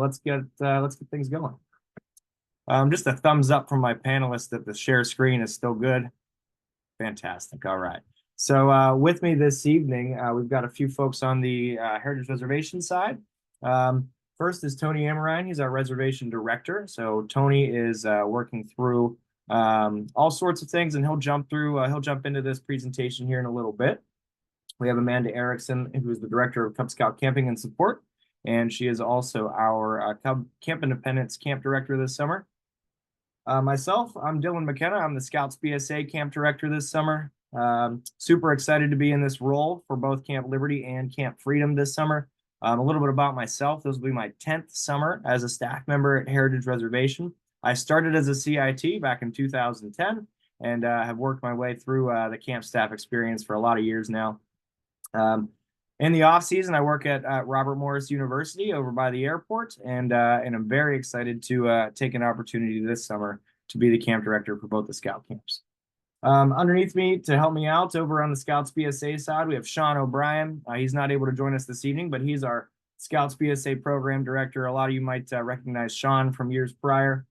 let's get things going. Just a thumbs up from my panelists that the share screen is still good. Fantastic. All right. So with me this evening, we've got a few folks on the Heritage Reservation side. First is Tony Amarine. He's our reservation director. So Tony is working through all sorts of things, and he'll jump into this presentation here in a little bit. We have Amanda Erickson, who is the director of Cub Scout Camping and Support, and she is also our Camp Independence camp director this summer. Myself, I'm Dylan McKenna. I'm the Scouts BSA camp director this summer. Super excited to be in this role for both Camp Liberty and Camp Freedom this summer. A little bit about myself. This will be my 10th summer as a staff member at Heritage Reservation. I started as a CIT back in 2010 and have worked my way through the camp staff experience for a lot of years now. In the off season, I work at Robert Morris University over by the airport, and I'm very excited to take an opportunity this summer to be the camp director for both the Scout camps. Underneath me to help me out over on the Scouts BSA side, we have Sean O'Brien. He's not able to join us this evening, but he's our Scouts BSA program director. A lot of you might recognize Sean from years prior.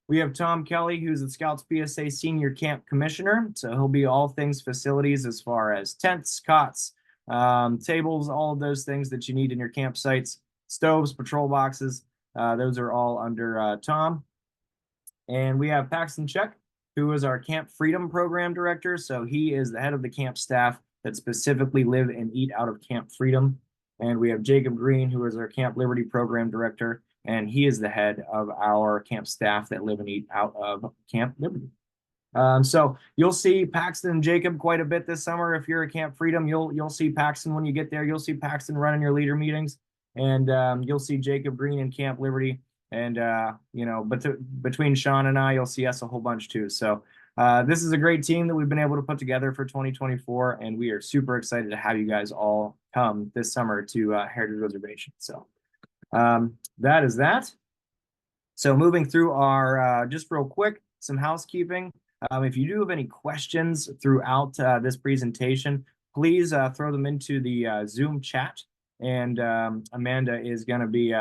We have Tom Kelly, who's the Scouts BSA senior camp commissioner. So he'll be all things facilities as far as tents, cots, tables, all of those things that you need in your campsites, stoves, patrol boxes. Those are all under Tom. And we have Paxton Check, who is our Camp Freedom program director. So he is the head of the camp staff that specifically live and eat out of Camp Freedom. And we have Jacob Green, who is our Camp Liberty program director, and he is the head of our camp staff that live and eat out of Camp Liberty. So you'll see Paxton and Jacob quite a bit this summer. If you're at Camp Freedom, you'll see Paxton when you get there. You'll see Paxton running your leader meetings, and you'll see Jacob Green in Camp Liberty. And but between Sean and I, you'll see us a whole bunch too. So this is a great team that we've been able to put together for 2024, and we are super excited to have you guys all come this summer to Heritage Reservation. So that is that. So moving through our just real quick, some housekeeping. If you do have any questions throughout this presentation, please throw them into the Zoom chat, and Amanda is going to be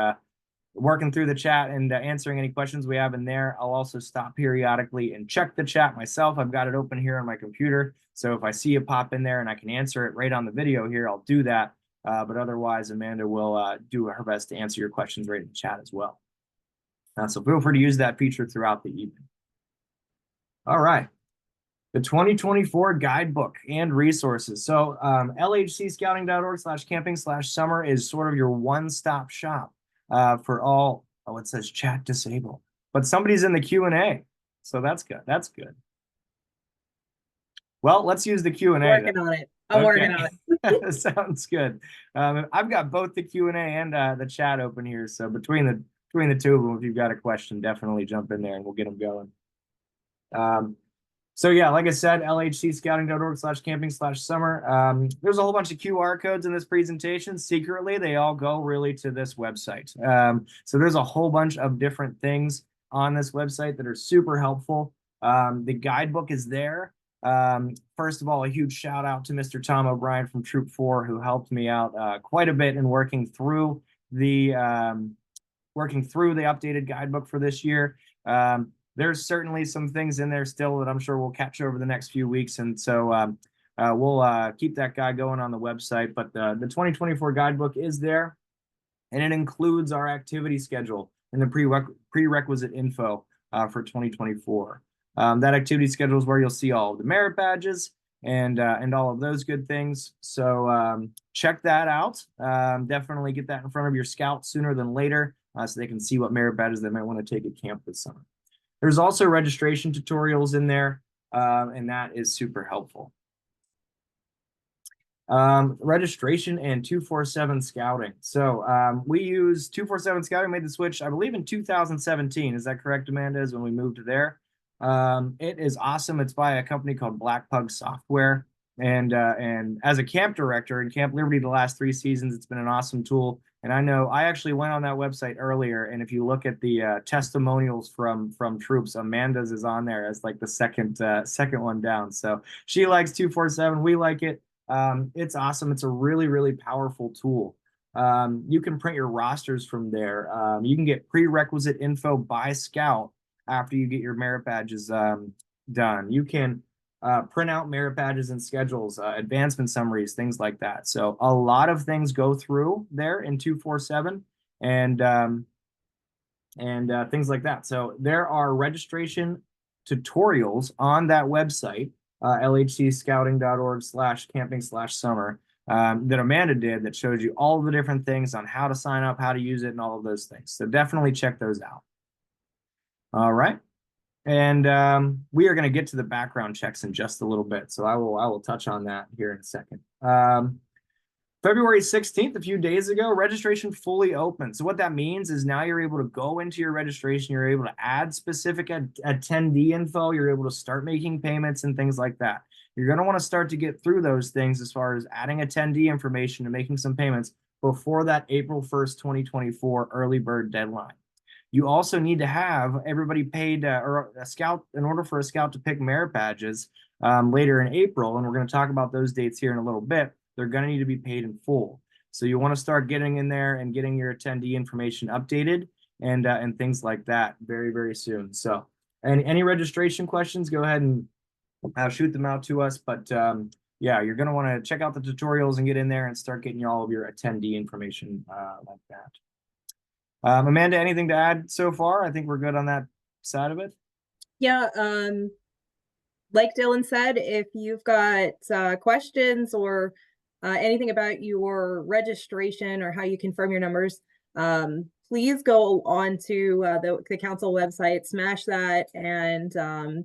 working through the chat and answering any questions we have in there. I'll also stop periodically and check the chat myself. I've got it open here on my computer, so if I see it pop in there and I can answer it right on the video here, I'll do that. But otherwise, Amanda will do her best to answer your questions right in the chat as well. So feel free to use that feature throughout the evening. All right. The 2024 guidebook and resources. So lhcscouting.org/camping/summer is sort of your one-stop shop for all. Oh, it says chat disabled, but somebody's in the Q&A, so that's good. That's good. Well, let's use the Q&A. Working on it. I'm working on it. Sounds good. I've got both the Q&A and the chat open here, so between the two of them, if you've got a question, definitely jump in there and we'll get them going. So yeah, like I said, lhcscouting.org/camping/summer. There's a whole bunch of QR codes in this presentation. Secretly, they all go really to this website. So there's a whole bunch of different things on this website that are super helpful. The guidebook is there. First of all, a huge shout out to Mr. Tom O'Brien from Troop 4, who helped me out quite a bit in working through the updated guidebook for this year. There's certainly some things in there still that I'm sure we'll catch over the next few weeks. And so we'll keep that guide going on the website. But the 2024 guidebook is there, and it includes our activity schedule and the prerequisite info for 2024. That activity schedule is where you'll see all of the merit badges and all of those good things. So check that out. Definitely get that in front of your scouts sooner than later so they can see what merit badges they might want to take at camp this summer. There's also registration tutorials in there, and that is super helpful. Registration and 247 scouting. So we use 247 scouting, made the switch, I believe, in 2017. Is that correct, Amanda? Is when we moved there. It is awesome. It's by a company called Black Pug Software. And as a camp director in Camp Liberty the last 3 seasons, it's been an awesome tool. And I know I actually went on that website earlier, and if you look at the testimonials from troops, Amanda's is on there as like the second one down. So she likes 247. We like it. It's awesome. It's a really, really powerful tool. You can print your rosters from there. You can get prerequisite info by Scout after you get your merit badges done. You can print out merit badges and schedules, advancement summaries, things like that. So a lot of things go through there in 247 and things like that. So there are registration tutorials on that website, lhcscouting.org/camping/summer, that Amanda did that shows you all the different things on how to sign up, how to use it, and all of those things. So definitely check those out. All right. And we are going to get to the background checks in just a little bit. So I will touch on that here in a second. February 16th, a few days ago, registration fully open. So what that means is now you're able to go into your registration, you're able to add specific attendee info, you're able to start making payments and things like that. You're going to want to start to get through those things as far as adding attendee information and making some payments before that April 1st, 2024 early bird deadline. You also need to have everybody paid or a scout in order for a scout to pick merit badges later in April. And we're going to talk about those dates here in a little bit. They're going to need to be paid in full. So you want to start getting in there and getting your attendee information updated and things like that very, very soon. So any registration questions, go ahead and shoot them out to us. But yeah, you're going to want to check out the tutorials and get in there and start getting all of your attendee information like that. Amanda, anything to add so far? I think we're good on that side of it. Yeah, like Dylan said, if you've got questions or anything about your registration or how you confirm your numbers, please go on to the council website, smash that, and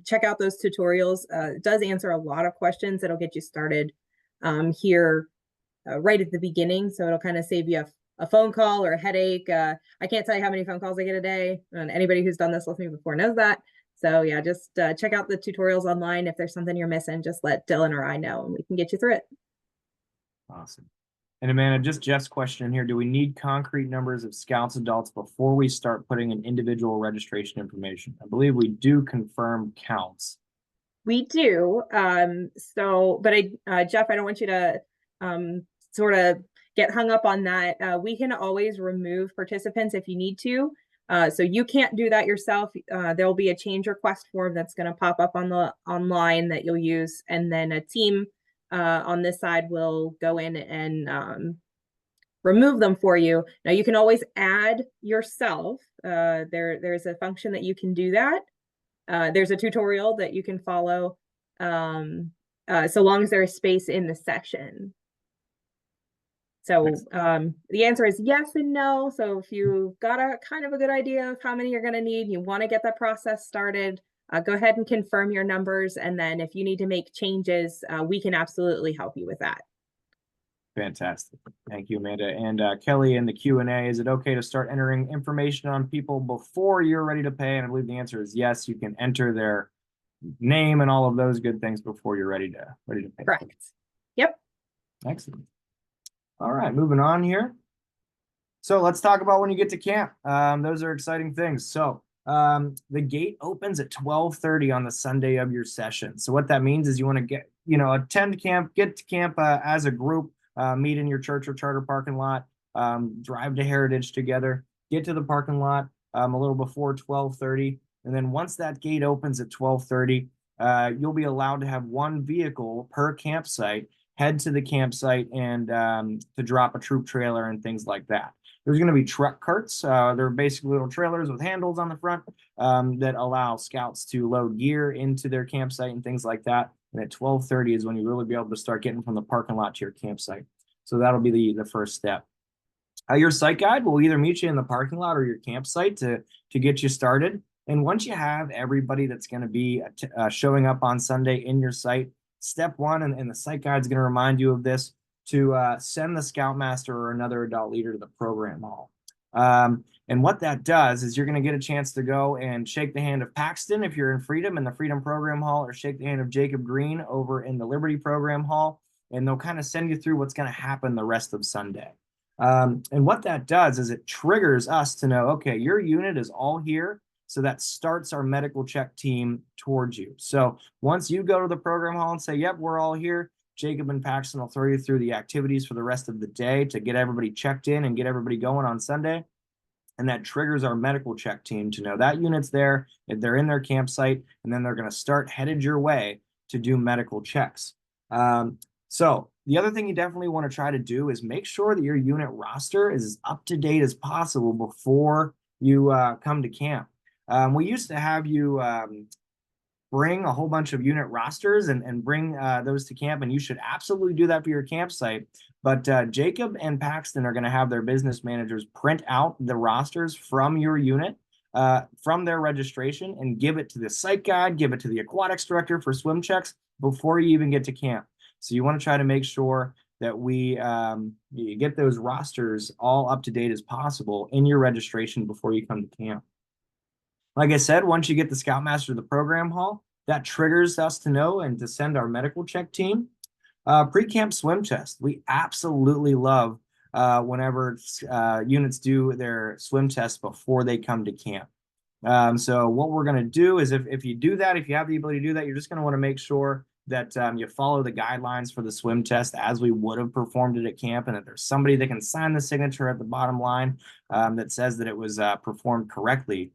check out those tutorials. It does answer a lot of questions. It'll get you started here right at the beginning, so it'll kind of save you a phone call or a headache. I can't tell you how many phone calls I get a day, and anybody who's done this with me before knows that. So yeah, just check out the tutorials online. If there's something you're missing, just let Dylan or I know and we can get you through it. Awesome. And Amanda, just Jeff's question here. Do we need concrete numbers of scouts adults before we start putting in individual registration information? I believe we do confirm counts. We do. But Jeff, I don't want you to sort of get hung up on that. We can always remove participants if you need to. So you can't do that yourself. There'll be a change request form that's going to pop up on the online that you'll use, and then a team on this side will go in and remove them for you. Now you can always add yourself. There's a function that you can do that. There's a tutorial that you can follow, so long as there is space in the section. So the answer is yes and no. So if you've got a kind of a good idea of how many you're going to need, you want to get that process started, go ahead and confirm your numbers. And then if you need to make changes, we can absolutely help you with that. Fantastic. Thank you, Amanda. And Kelly, in the Q&A, is it okay to start entering information on people before you're ready to pay? And I believe the answer is yes. You can enter their name and all of those good things before you're ready to pay. Correct. Yep. Excellent. All right, moving on here. So let's talk about when you get to camp. Those are exciting things. So the gate opens at 12:30 on the Sunday of your session. So what that means is you want to attend camp, get to camp as a group, meet in your church or charter parking lot, drive to Heritage together, get to the parking lot a little before 12:30. And then once that gate opens at 12:30, you'll be allowed to have one vehicle per campsite head to the campsite and to drop a troop trailer and things like that. There's going to be truck carts. They're basically little trailers with handles on the front that allow scouts to load gear into their campsite and things like that. And at 12:30 is when you really be able to start getting from the parking lot to your campsite. So that'll be the first step. Your site guide will either meet you in the parking lot or your campsite to get you started. And once you have everybody that's going to be showing up on Sunday in your site, step one, and the site guide is going to remind you of this, to send the scoutmaster or another adult leader to the program hall. And what that does is you're going to get a chance to go and shake the hand of Paxton if you're in Freedom, in the Freedom Program Hall, or shake the hand of Jacob Green over in the Liberty Program Hall, and they'll kind of send you through what's going to happen the rest of Sunday. And what that does is it triggers us to know, okay, your unit is all here. So that starts our medical check team towards you. So once you go to the program hall and say, yep, we're all here, Jacob and Paxton will throw you through the activities for the rest of the day to get everybody checked in and get everybody going on Sunday. And that triggers our medical check team to know that unit's there, if they're in their campsite, and then they're going to start headed your way to do medical checks. So the other thing you definitely want to try to do is make sure that your unit roster is as up to date as possible before you come to camp. We used to have you bring a whole bunch of unit rosters and bring those to camp, and you should absolutely do that for your campsite. But Jacob and Paxton are going to have their business managers print out the rosters from your unit, from their registration, and give it to the site guide, give it to the aquatics director for swim checks before you even get to camp. So you want to try to make sure that you get those rosters all up to date as possible in your registration before you come to camp. Like I said, once you get the Scoutmaster to the program hall, that triggers us to know and to send our medical check team. Pre-camp swim test. We absolutely love whenever units do their swim test before they come to camp. So what we're going to do is if you do that, if you have the ability to do that, you're just going to want to make sure that you follow the guidelines for the swim test as we would have performed it at camp, and that there's somebody that can sign the signature at the bottom line that says that it was performed correctly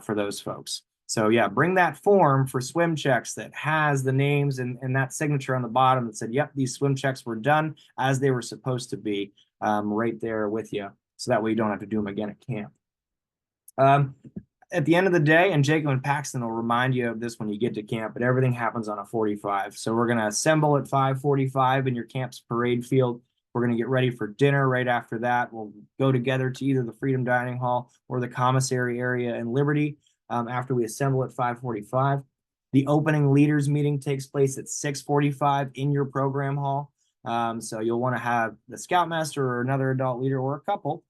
for those folks. So yeah, bring that form for swim checks that has the names and that signature on the bottom that said, yep, these swim checks were done as they were supposed to be, right there with you. So that way you don't have to do them again at camp. At the end of the day, and Jacob and Paxton will remind you of this when you get to camp, but everything happens on a 45. So we're going to assemble at 5:45 in your camp's parade field. We're going to get ready for dinner right after that. We'll go together to either the Freedom Dining Hall or the commissary area in Liberty after we assemble at 5:45. The opening leaders meeting takes place at 6:45 in your program hall. So you'll want to have the Scoutmaster or another adult leader or a couple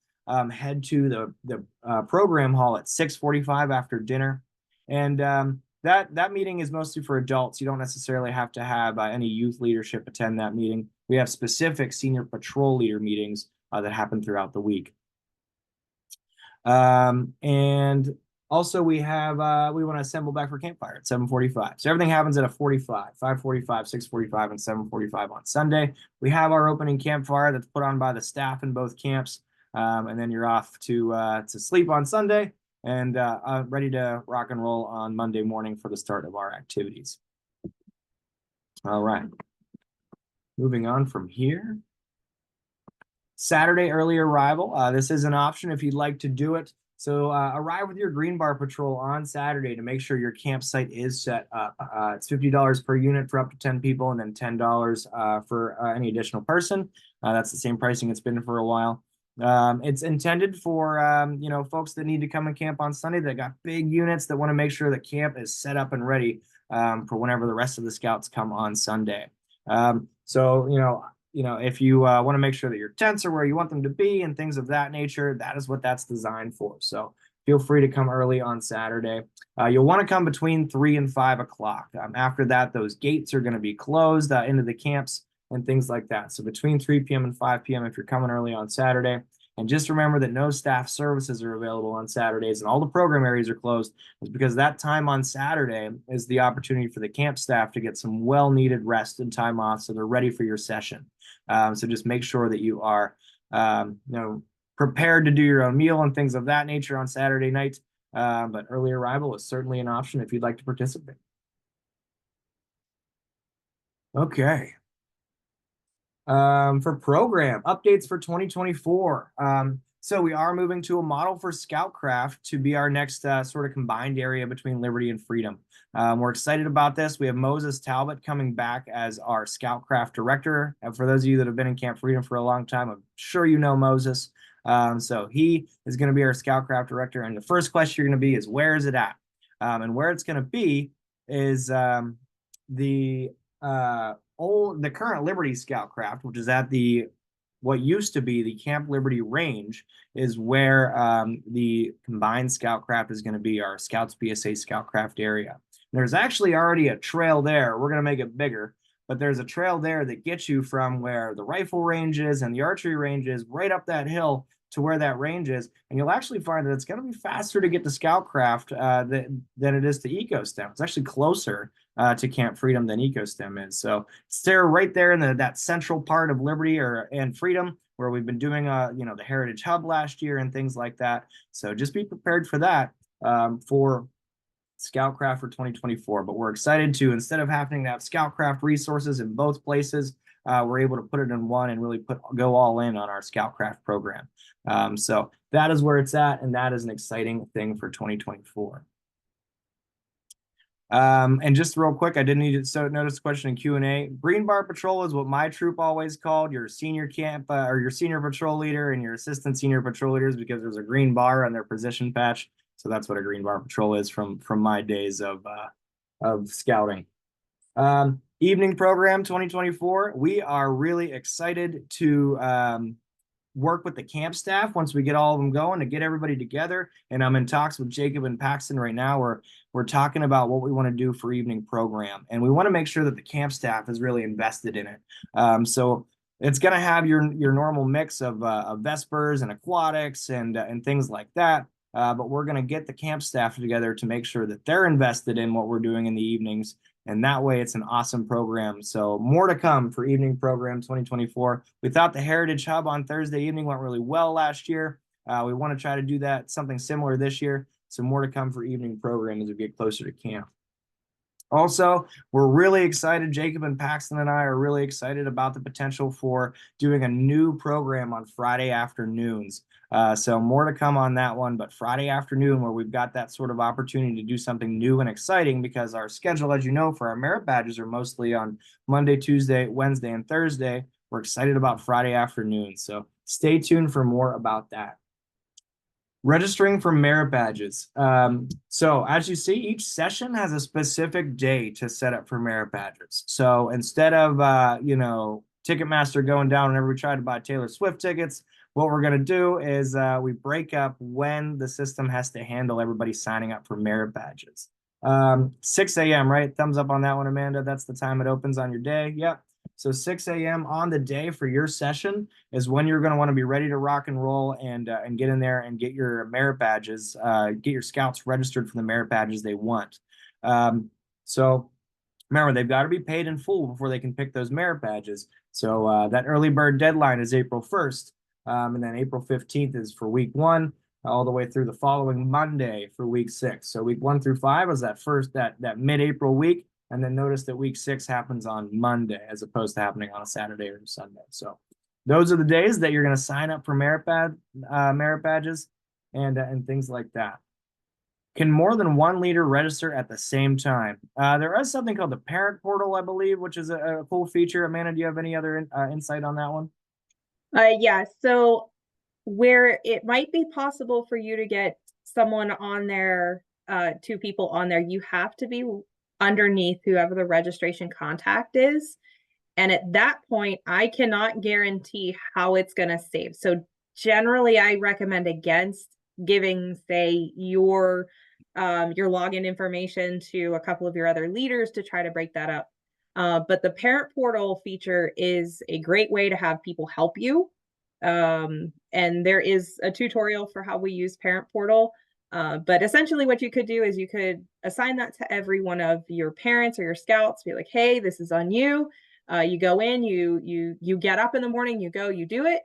head to the program hall at 6:45 after dinner. And that meeting is mostly for adults. You don't necessarily have to have any youth leadership attend that meeting. We have specific senior patrol leader meetings that happen throughout the week. And also we want to assemble back for campfire at 7:45. So everything happens at a 45, 5:45, 6:45, and 7:45 on Sunday. We have our opening campfire that's put on by the staff in both camps. And then you're off to sleep on Sunday and ready to rock and roll on Monday morning for the start of our activities. All right. Moving on from here. Saturday early arrival. This is an option if you'd like to do it. So arrive with your green bar patrol on Saturday to make sure your campsite is set up. It's $50 per unit for up to 10 people, and then $10 for any additional person. That's the same pricing it's been for a while. It's intended for folks that need to come and camp on Sunday that got big units that want to make sure that camp is set up and ready for whenever the rest of the scouts come on Sunday. So if you want to make sure that your tents are where you want them to be and things of that nature, that is what that's designed for. So feel free to come early on Saturday. You'll want to come between 3 and 5 o'clock. After that, those gates are going to be closed into the camps and things like that. So between 3 p.m. and 5 p.m. if you're coming early on Saturday. And just remember that no staff services are available on Saturdays and all the program areas are closed. It's because that time on Saturday is the opportunity for the camp staff to get some well-needed rest and time off so they're ready for your session. So just make sure that you are prepared to do your own meal and things of that nature on Saturday night. But early arrival is certainly an option if you'd like to participate. Okay. For program updates for 2024. So we are moving to a model for Scoutcraft to be our next sort of combined area between Liberty and Freedom. We're excited about this. We have Moses Talbot coming back as our Scoutcraft director. And for those of you that have been in Camp Freedom for a long time, I'm sure you know Moses. So he is going to be our Scoutcraft director. And the first question you're going to be is, where is it at? And where it's going to be is the current Liberty Scoutcraft, which is at what used to be the Camp Liberty Range, is where the combined Scoutcraft is going to be our Scouts BSA Scoutcraft area. There's actually already a trail there. We're going to make it bigger, but there's a trail there that gets you from where the rifle range is and the archery range is right up that hill to where that range is, and you'll actually find that it's going to be faster to get to Scoutcraft than it is to EcoStem. It's actually closer to Camp Freedom than EcoStem is. So it's there right there in that central part of Liberty and Freedom, where we've been doing the Heritage Hub last year and things like that. So just be prepared for that for Scoutcraft for 2024. But we're excited to, instead of having to have Scoutcraft resources in both places, we're able to put it in one and really go all in on our Scoutcraft program. So that is where it's at, and that is an exciting thing for 2024. And just real quick, I didn't need to notice the question in Q&A. Green Bar Patrol is what my troop always called your senior camp or your senior patrol leader and your assistant senior patrol leaders, because there's a green bar on their position patch. So that's what a Green Bar Patrol is from my days of scouting. Evening program 2024. We are really excited to work with the camp staff once we get all of them going, to get everybody together. And I'm in talks with Jacob and Paxton right now, where we're talking about what we want to do for evening program. And we want to make sure that the camp staff is really invested in it. So it's going to have your normal mix of Vespers and aquatics and things like that. But we're going to get the camp staff together to make sure that they're invested in what we're doing in the evenings. And that way it's an awesome program. So more to come for evening program 2024. We thought the Heritage Hub on Thursday evening went really well last year. We want to try to do something similar this year. So more to come for evening program as we get closer to camp. Also, we're really excited. Jacob and Paxton and I are really excited about the potential for doing a new program on Friday afternoons. So more to come on that one, but Friday afternoon, where we've got that sort of opportunity to do something new and exciting, because our schedule, as you know, for our merit badges are mostly on Monday, Tuesday, Wednesday, and Thursday. We're excited about Friday afternoon. So stay tuned for more about that. Registering for merit badges. So as you see, each session has a specific day to set up for merit badges. So instead of, Ticketmaster going down whenever we try to buy Taylor Swift tickets, what we're going to do is we break up when the system has to handle everybody signing up for merit badges. 6 a.m., right? Thumbs up on that one, Amanda. That's the time it opens on your day. Yep. So 6 a.m. on the day for your session is when you're going to want to be ready to rock and roll and get in there and get your merit badges, get your scouts registered for the merit badges they want. So remember, they've got to be paid in full before they can pick those merit badges. So that early bird deadline is April 1st. And then April 15th is for week 1, all the way through the following Monday for week 6. So week 1 through 5 is that mid-April week. And then notice that week 6 happens on Monday as opposed to happening on a Saturday or Sunday. So those are the days that you're going to sign up for merit badges and things like that. Can more than one leader register at the same time? There is something called the parent portal, I believe, which is a cool feature. Amanda, do you have any other insight on that one? Yeah, so where it might be possible for you to get someone on there, 2 people on there, you have to be underneath whoever the registration contact is. And at that point, I cannot guarantee how it's going to save. So generally, I recommend against giving, say, your login information to a couple of your other leaders to try to break that up. But the parent portal feature is a great way to have people help you. And there is a tutorial for how we use parent portal. But essentially what you could do is you could assign that to every one of your parents or your scouts, be like, hey, this is on you. You go in, you get up in the morning, you go, you do it.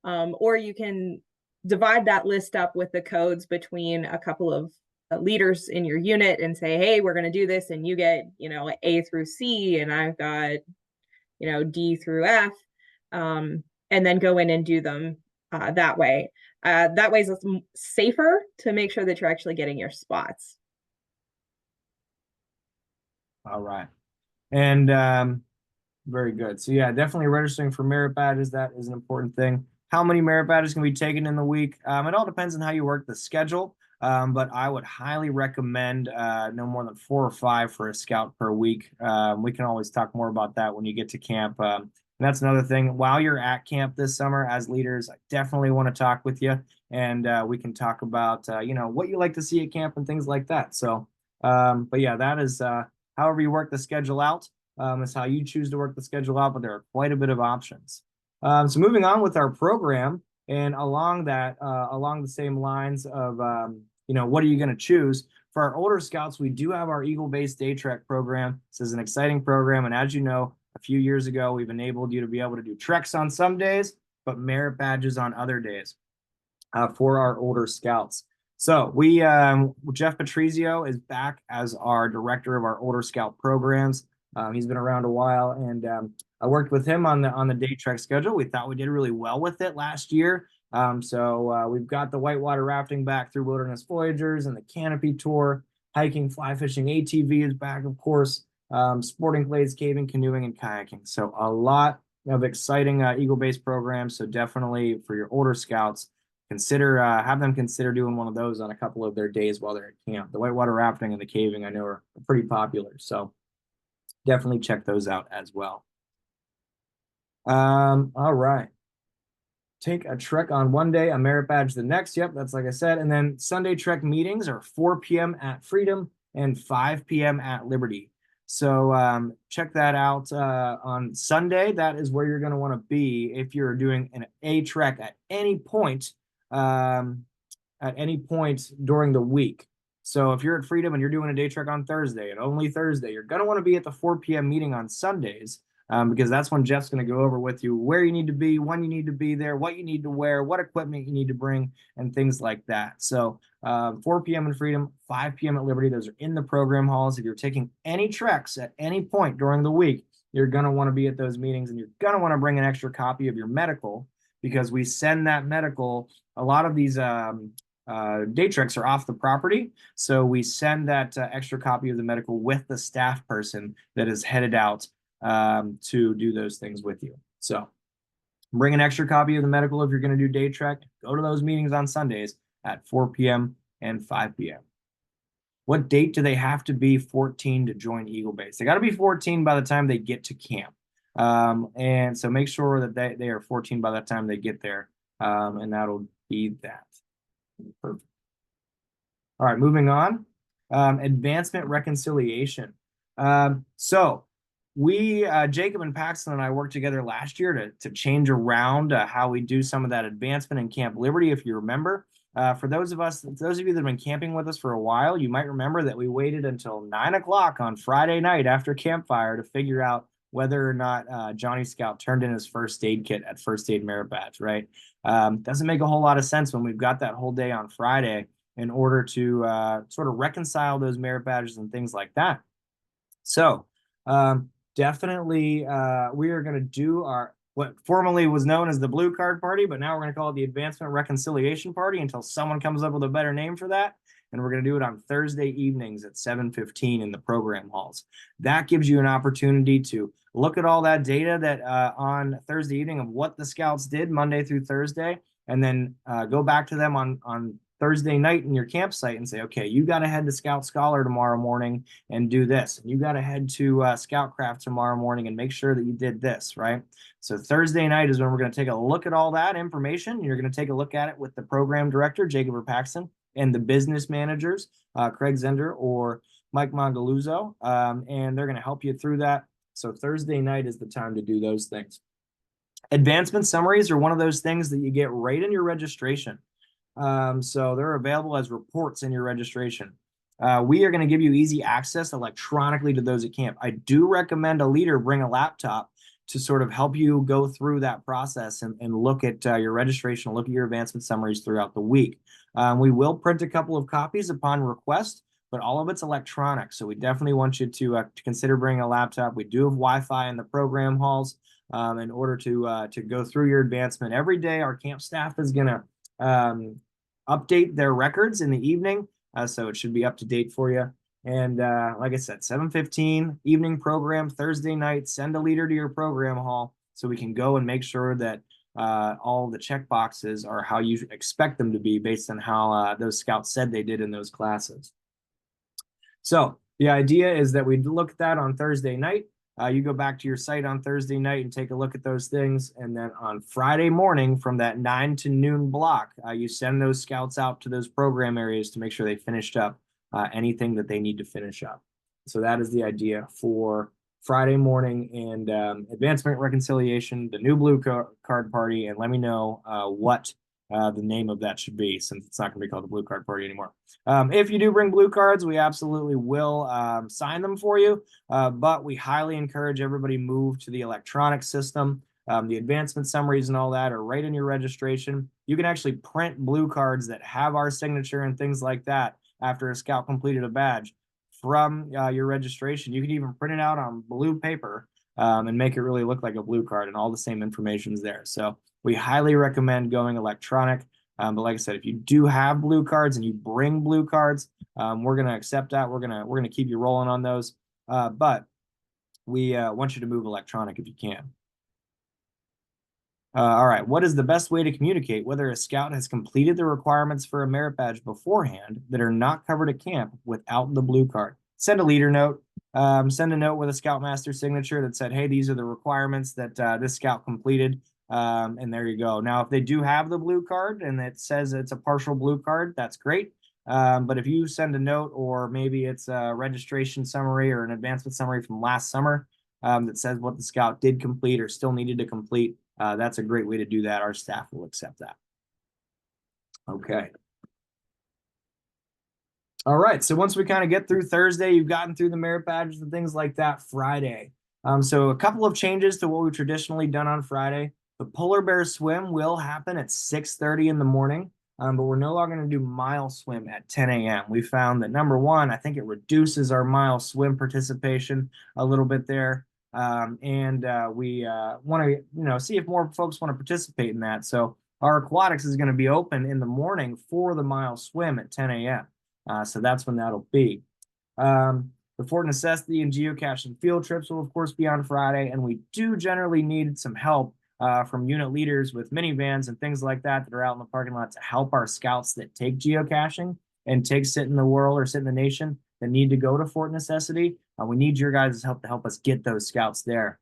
Or you can divide that list up with the codes between a couple of leaders in your unit and say, hey, we're going to do this. And you get, A through C, and I've got, D through F, and then go in and do them that way. That way it's safer to make sure that you're actually getting your spots. All right. And very good. So yeah, definitely registering for merit badges. That is an important thing. How many merit badges can be taken in the week? It all depends on how you work the schedule. But I would highly recommend no more than 4 or 5 for a scout per week. We can always talk more about that when you get to camp. And that's another thing. While you're at camp this summer as leaders, I definitely want to talk with you, and we can talk about what you like to see at camp and things like that. So, but yeah, that is however you work the schedule out is how you choose to work the schedule out. But there are quite a bit of options. So moving on with our program. And along the same lines of, what are you going to choose? For our older scouts, we do have our Eagle-based day trek program. This is an exciting program. And as you know, a few years ago, we've enabled you to be able to do treks on some days, but merit badges on other days for our older scouts. So Jeff Patrizio is back as our director of our older scout programs. He's been around a while, and I worked with him on the day trek schedule. We thought we did really well with it last year. So we've got the whitewater rafting back through Wilderness Voyagers and the canopy tour. Hiking, fly fishing, ATV is back, of course. Sporting clays, caving, canoeing, and kayaking. So a lot of exciting Eagle-based programs. So definitely for your older scouts, have them consider doing one of those on a couple of their days while they're at camp. The whitewater rafting and the caving I know are pretty popular. So definitely check those out as well. All right. Take a trek on one day, a merit badge the next. Yep, that's like I said. And then Sunday trek meetings are 4 p.m. at Freedom and 5 p.m. at Liberty. So check that out on Sunday. That is where you're going to want to be if you're doing a trek at any point during the week. So if you're at Freedom and you're doing a day trek on Thursday and only Thursday, you're going to want to be at the 4 p.m. meeting on Sundays. Because that's when Jeff's going to go over with you where you need to be, when you need to be there, what you need to wear, what equipment you need to bring, and things like that. So 4 p.m. in Freedom, 5 p.m. at Liberty. Those are in the program halls. If you're taking any treks at any point during the week, you're going to want to be at those meetings, and you're going to want to bring an extra copy of your medical, because we send that medical. A lot of these day treks are off the property, so we send that extra copy of the medical with the staff person that is headed out to do those things with you. So bring an extra copy of the medical if you're going to do day trek. Go to those meetings on Sundays at 4 p.m. and 5 p.m. What date do they have to be 14 to join Eagle Base? They got to be 14 by the time they get to camp. And so make sure that they are 14 by the time they get there. And that'll be that. Perfect. All right, moving on. Advancement reconciliation. Jacob and Paxton and I worked together last year to change around how we do some of that advancement in Camp Liberty, if you remember. For those of you that have been camping with us for a while, you might remember that we waited until 9 o'clock on Friday night after campfire to figure out whether or not Johnny Scout turned in his first aid kit at First Aid Merit Badge, right? Doesn't make a whole lot of sense when we've got that whole day on Friday in order to sort of reconcile those merit badges and things like that. So definitely we are going to do what formerly was known as the blue card party, but now we're going to call it the advancement reconciliation party until someone comes up with a better name for that. And we're going to do it on Thursday evenings at 7:15 in the program halls. That gives you an opportunity to look at all that data that on Thursday evening of what the scouts did Monday through Thursday, and then go back to them on Thursday night in your campsite and say, okay, you got to head to Scout Scholar tomorrow morning and do this. And you got to head to Scoutcraft tomorrow morning and make sure that you did this, right? So Thursday night is when we're going to take a look at all that information. You're going to take a look at it with the program director, Jacob or Paxton, and the business managers, Craig Zender or Mike Mongaluzzo, and they're going to help you through that. So Thursday night is the time to do those things. Advancement summaries are one of those things that you get right in your registration. So they're available as reports in your registration. We are going to give you easy access electronically to those at camp. I do recommend a leader bring a laptop to sort of help you go through that process and look at your registration, look at your advancement summaries throughout the week. We will print a couple of copies upon request, but all of it's electronic. So we definitely want you to consider bringing a laptop. We do have Wi-Fi in the program halls in order to go through your advancement. Every day, our camp staff is going to update their records in the evening, so it should be up to date for you. And like I said, 7:15 evening program Thursday night. Send a leader to your program hall so we can go and make sure that all the check boxes are how you expect them to be based on how those scouts said they did in those classes. So the idea is that we look at that on Thursday night. You go back to your site on Thursday night and take a look at those things. And then on Friday morning from that 9 to noon block, you send those scouts out to those program areas to make sure they finished up anything that they need to finish up. So that is the idea for Friday morning, and advancement reconciliation, the new blue card party, and let me know what the name of that should be, since it's not going to be called the blue card party anymore. If you do bring blue cards, we absolutely will sign them for you, but we highly encourage everybody move to the electronic system. The advancement summaries and all that are right in your registration. You can actually print blue cards that have our signature and things like that after a scout completed a badge from your registration. You can even print it out on blue paper and make it really look like a blue card, and all the same information is there. So we highly recommend going electronic. But like I said, if you do have blue cards and you bring blue cards, we're going to accept that. We're gonna keep you rolling on those. But we want you to move electronic if you can. All right, what is the best way to communicate whether a scout has completed the requirements for a merit badge beforehand that are not covered at camp without the blue card? Send a leader note. Send a note with a scoutmaster signature that said, hey, these are the requirements that this scout completed. And there you go. Now, if they do have the blue card and it says it's a partial blue card, that's great. But if you send a note, or maybe it's a registration summary or an advancement summary from last summer that says what the scout did complete or still needed to complete, that's a great way to do that. Our staff will accept that. Okay. All right. So once we kind of get through Thursday, you've gotten through the merit badges and things like that. Friday. So a couple of changes to what we've traditionally done on Friday. The polar bear swim will happen at 6:30 in the morning, but we're no longer going to do mile swim at 10 a.m. We found that, number one, I think it reduces our mile swim participation a little bit there. And we want to, see if more folks want to participate in that. So our aquatics is going to be open in the morning for the mile swim at 10 a.m. So that's when that'll be. The Fort Necessity and geocaching field trips will, of course, be on Friday, and we do generally need some help from unit leaders with minivans and things like that are out in the parking lot to help our scouts that take geocaching and take Sit in the World or Sit in the Nation that need to go to Fort Necessity. We need your guys' help to help us get those scouts there.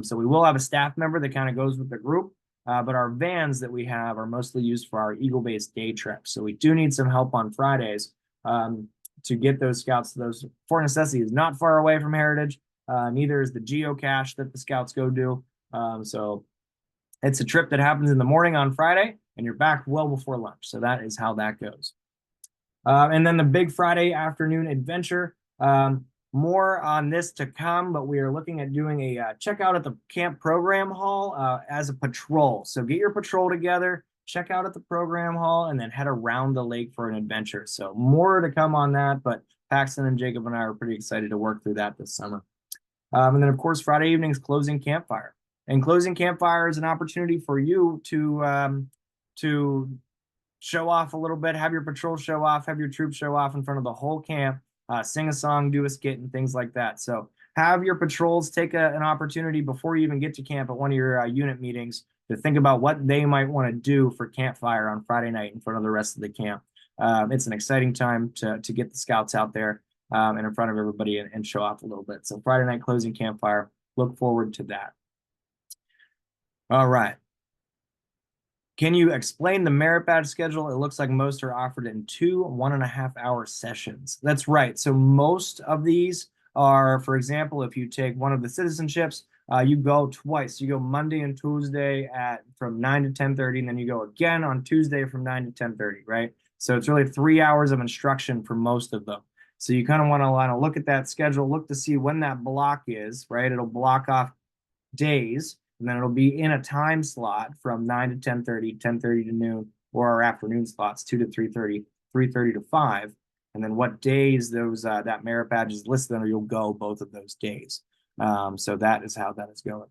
So we will have a staff member that kind of goes with the group, but our vans that we have are mostly used for our Eagle-based day trips. So we do need some help on Fridays to get those scouts to those. Fort Necessity is not far away from Heritage. Neither is the geocache that the scouts go do. So it's a trip that happens in the morning on Friday, and you're back well before lunch. So that is how that goes. And then the big Friday afternoon adventure. More on this to come, but we are looking at doing a checkout at the camp program hall as a patrol. So get your patrol together, check out at the program hall, and then head around the lake for an adventure. So more to come on that, but Paxton and Jacob and I are pretty excited to work through that this summer. And then, of course, Friday evening's closing campfire. And closing campfire is an opportunity for you to show off a little bit, have your patrol show off, have your troops show off in front of the whole camp, sing a song, do a skit, and things like that. So have your patrols take an opportunity before you even get to camp at one of your unit meetings to think about what they might want to do for campfire on Friday night in front of the rest of the camp. It's an exciting time to get the scouts out there and in front of everybody and show off a little bit. So Friday night closing campfire, look forward to that. All right. Can you explain the merit badge schedule? It looks like most are offered in 2 1.5-hour sessions. That's right. So most of these are, for example, if you take one of the citizenships, you go twice. You go Monday and Tuesday from 9 to 10:30, and then you go again on Tuesday from 9 to 10:30, right? So it's really 3 hours of instruction for most of them. So you kind of want to look at that schedule, look to see when that block is, right? It'll block off days, and then it'll be in a time slot from 9 to 10:30, 10:30 to noon, or our afternoon slots, 2 to 3:30, 3:30 to 5. And then what days those that merit badge is listed under, you'll go both of those days. So that is how that is going.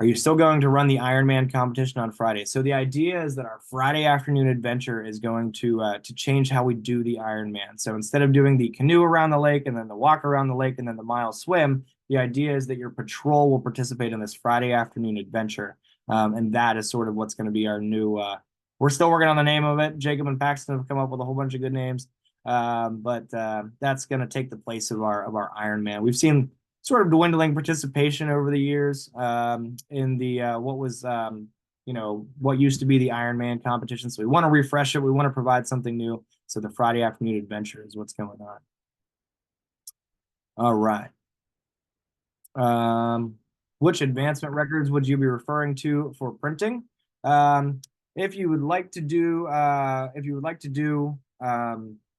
Are you still going to run the Ironman competition on Friday? So the idea is that our Friday afternoon adventure is going to change how we do the Ironman. So instead of doing the canoe around the lake and then the walk around the lake and then the mile swim, the idea is that your patrol will participate in this Friday afternoon adventure. And that is sort of what's going to be our new, we're still working on the name of it. Jacob and Paxton have come up with a whole bunch of good names. But that's going to take the place of our Ironman. We've seen sort of dwindling participation over the years in the what used to be the Ironman competition. So we want to refresh it. We want to provide something new. So the Friday afternoon adventure is what's going on. All right. Which advancement records would you be referring to for printing? Um, if you would like to do,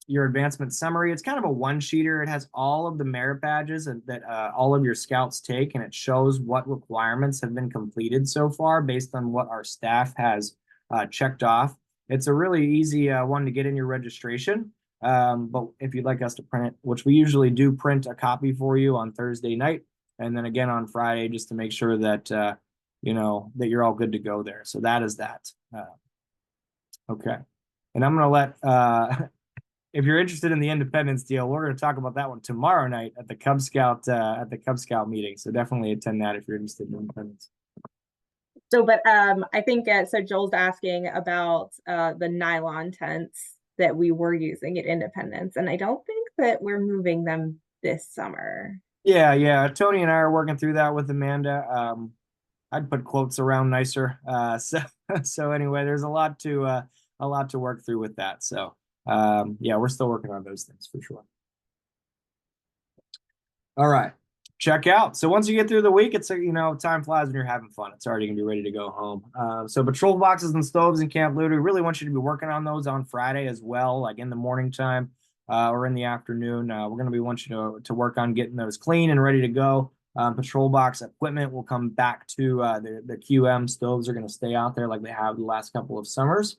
your advancement summary, it's kind of a one-sheeter. It has all of the merit badges that all of your scouts take, and it shows what requirements have been completed so far based on what our staff has checked off. It's a really easy one to get in your registration. But if you'd like us to print it, which we usually do print a copy for you on Thursday night, and then again on Friday, just to make sure that that you're all good to go there. So that is that. Okay, and I'm gonna let if you're interested in the Independence deal, we're gonna talk about that one tomorrow night at the Cub Scout meeting. So definitely attend that if you're interested in Independence. So, but I think so. Joel's asking about the nylon tents that we were using at Independence, and I don't think that we're moving them this summer. Yeah. Tony and I are working through that with Amanda. I'd put quotes around nicer. So anyway, there's a lot to work through with that. So yeah, we're still working on those things for sure. All right, check out. So once you get through the week, it's time flies when you're having fun. It's already gonna be ready to go home. So patrol boxes and stoves in Camp Lulu, we really want you to be working on those on Friday as well, like in the morning time or in the afternoon. We're gonna want you to work on getting those clean and ready to go. Patrol box equipment will come back to the QM. Stoves are going to stay out there like they have the last couple of summers.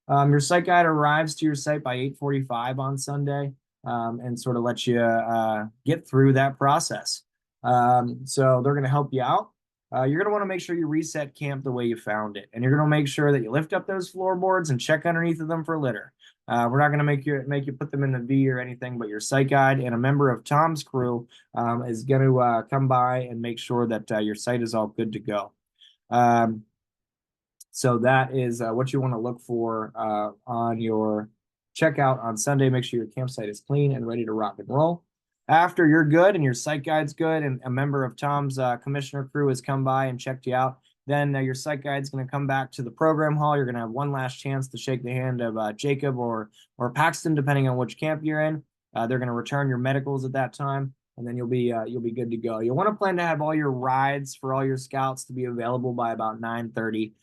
Your site guide arrives to your site by 8:45 on Sunday and sort of let you get through that process. So they're going to help you out. You're going to want to make sure you reset camp the way you found it. And you're going to make sure that you lift up those floorboards and check underneath of them for litter. We're not going to make you put them in the V or anything, but your site guide and a member of Tom's crew is going to come by and make sure that your site is all good to go. So that is what you want to look for on your checkout on Sunday. Make sure your campsite is clean and ready to rock and roll. After you're good and your site guide's good and a member of Tom's commissioner crew has come by and checked you out, then your site guide's going to come back to the program hall. You're going to have one last chance to shake the hand of Jacob or Paxton, depending on which camp you're in. They're going to return your medicals at that time, and then you'll be good to go. You'll want to plan to have all your rides for all your scouts to be available by about 9:30,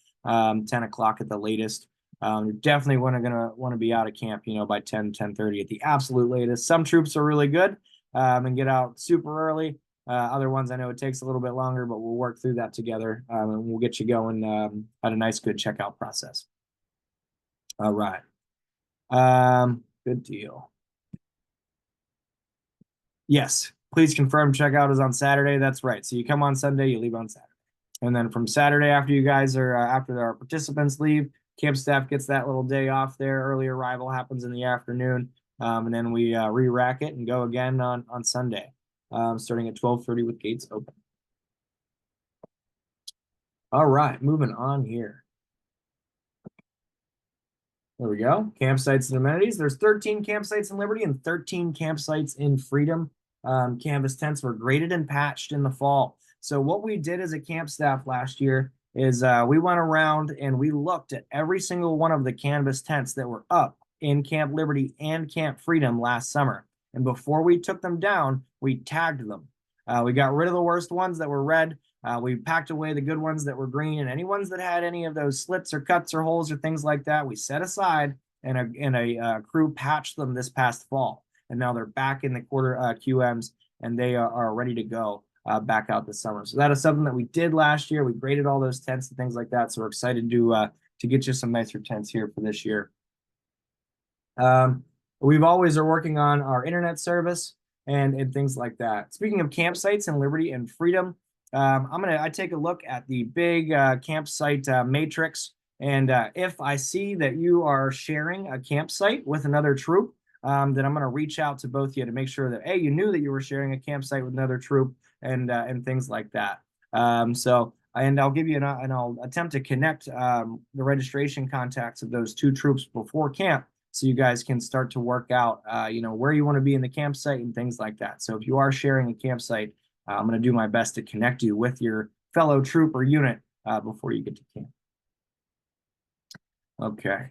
10 o'clock at the latest. You're definitely going to want to be out of camp, by 10:30 at the absolute latest. Some troops are really good and get out super early. Other ones, I know it takes a little bit longer, but we'll work through that together and we'll get you going at a nice, good checkout process. All right. Good deal. Yes, please confirm checkout is on Saturday. That's right. So you come on Sunday, you leave on Saturday. And then from Saturday, after our participants leave, camp staff gets that little day off there. Early arrival happens in the afternoon. And then we re-rack it and go again on Sunday. Starting at 12:30 with gates open. All right, moving on here. There we go. Campsites and amenities. There's 13 campsites in Liberty and 13 campsites in Freedom. Canvas tents were graded and patched in the fall. So what we did as a camp staff last year is we went around and we looked at every single one of the canvas tents that were up in Camp Liberty and Camp Freedom last summer. And before we took them down, we tagged them. We got rid of the worst ones that were red. We packed away the good ones that were green, and any ones that had any of those slits or cuts or holes or things like that, we set aside, and a crew patched them this past fall. And now they're back in the quarter QMs, and they are ready to go back out this summer. So that is something that we did last year. We graded all those tents and things like that. So we're excited to get you some nicer tents here for this year. We've always are working on our internet service and things like that. Speaking of campsites in Liberty and Freedom, I take a look at the big campsite matrix, and if I see that you are sharing a campsite with another troop, then I'm going to reach out to both of you to make sure that you knew that you were sharing a campsite with another troop and things like that. And I'll give you and I'll attempt to connect the registration contacts of those two troops before camp, so you guys can start to work out where you want to be in the campsite and things like that. So if you are sharing a campsite, I'm going to do my best to connect you with your fellow troop or unit before you get to camp. Okay.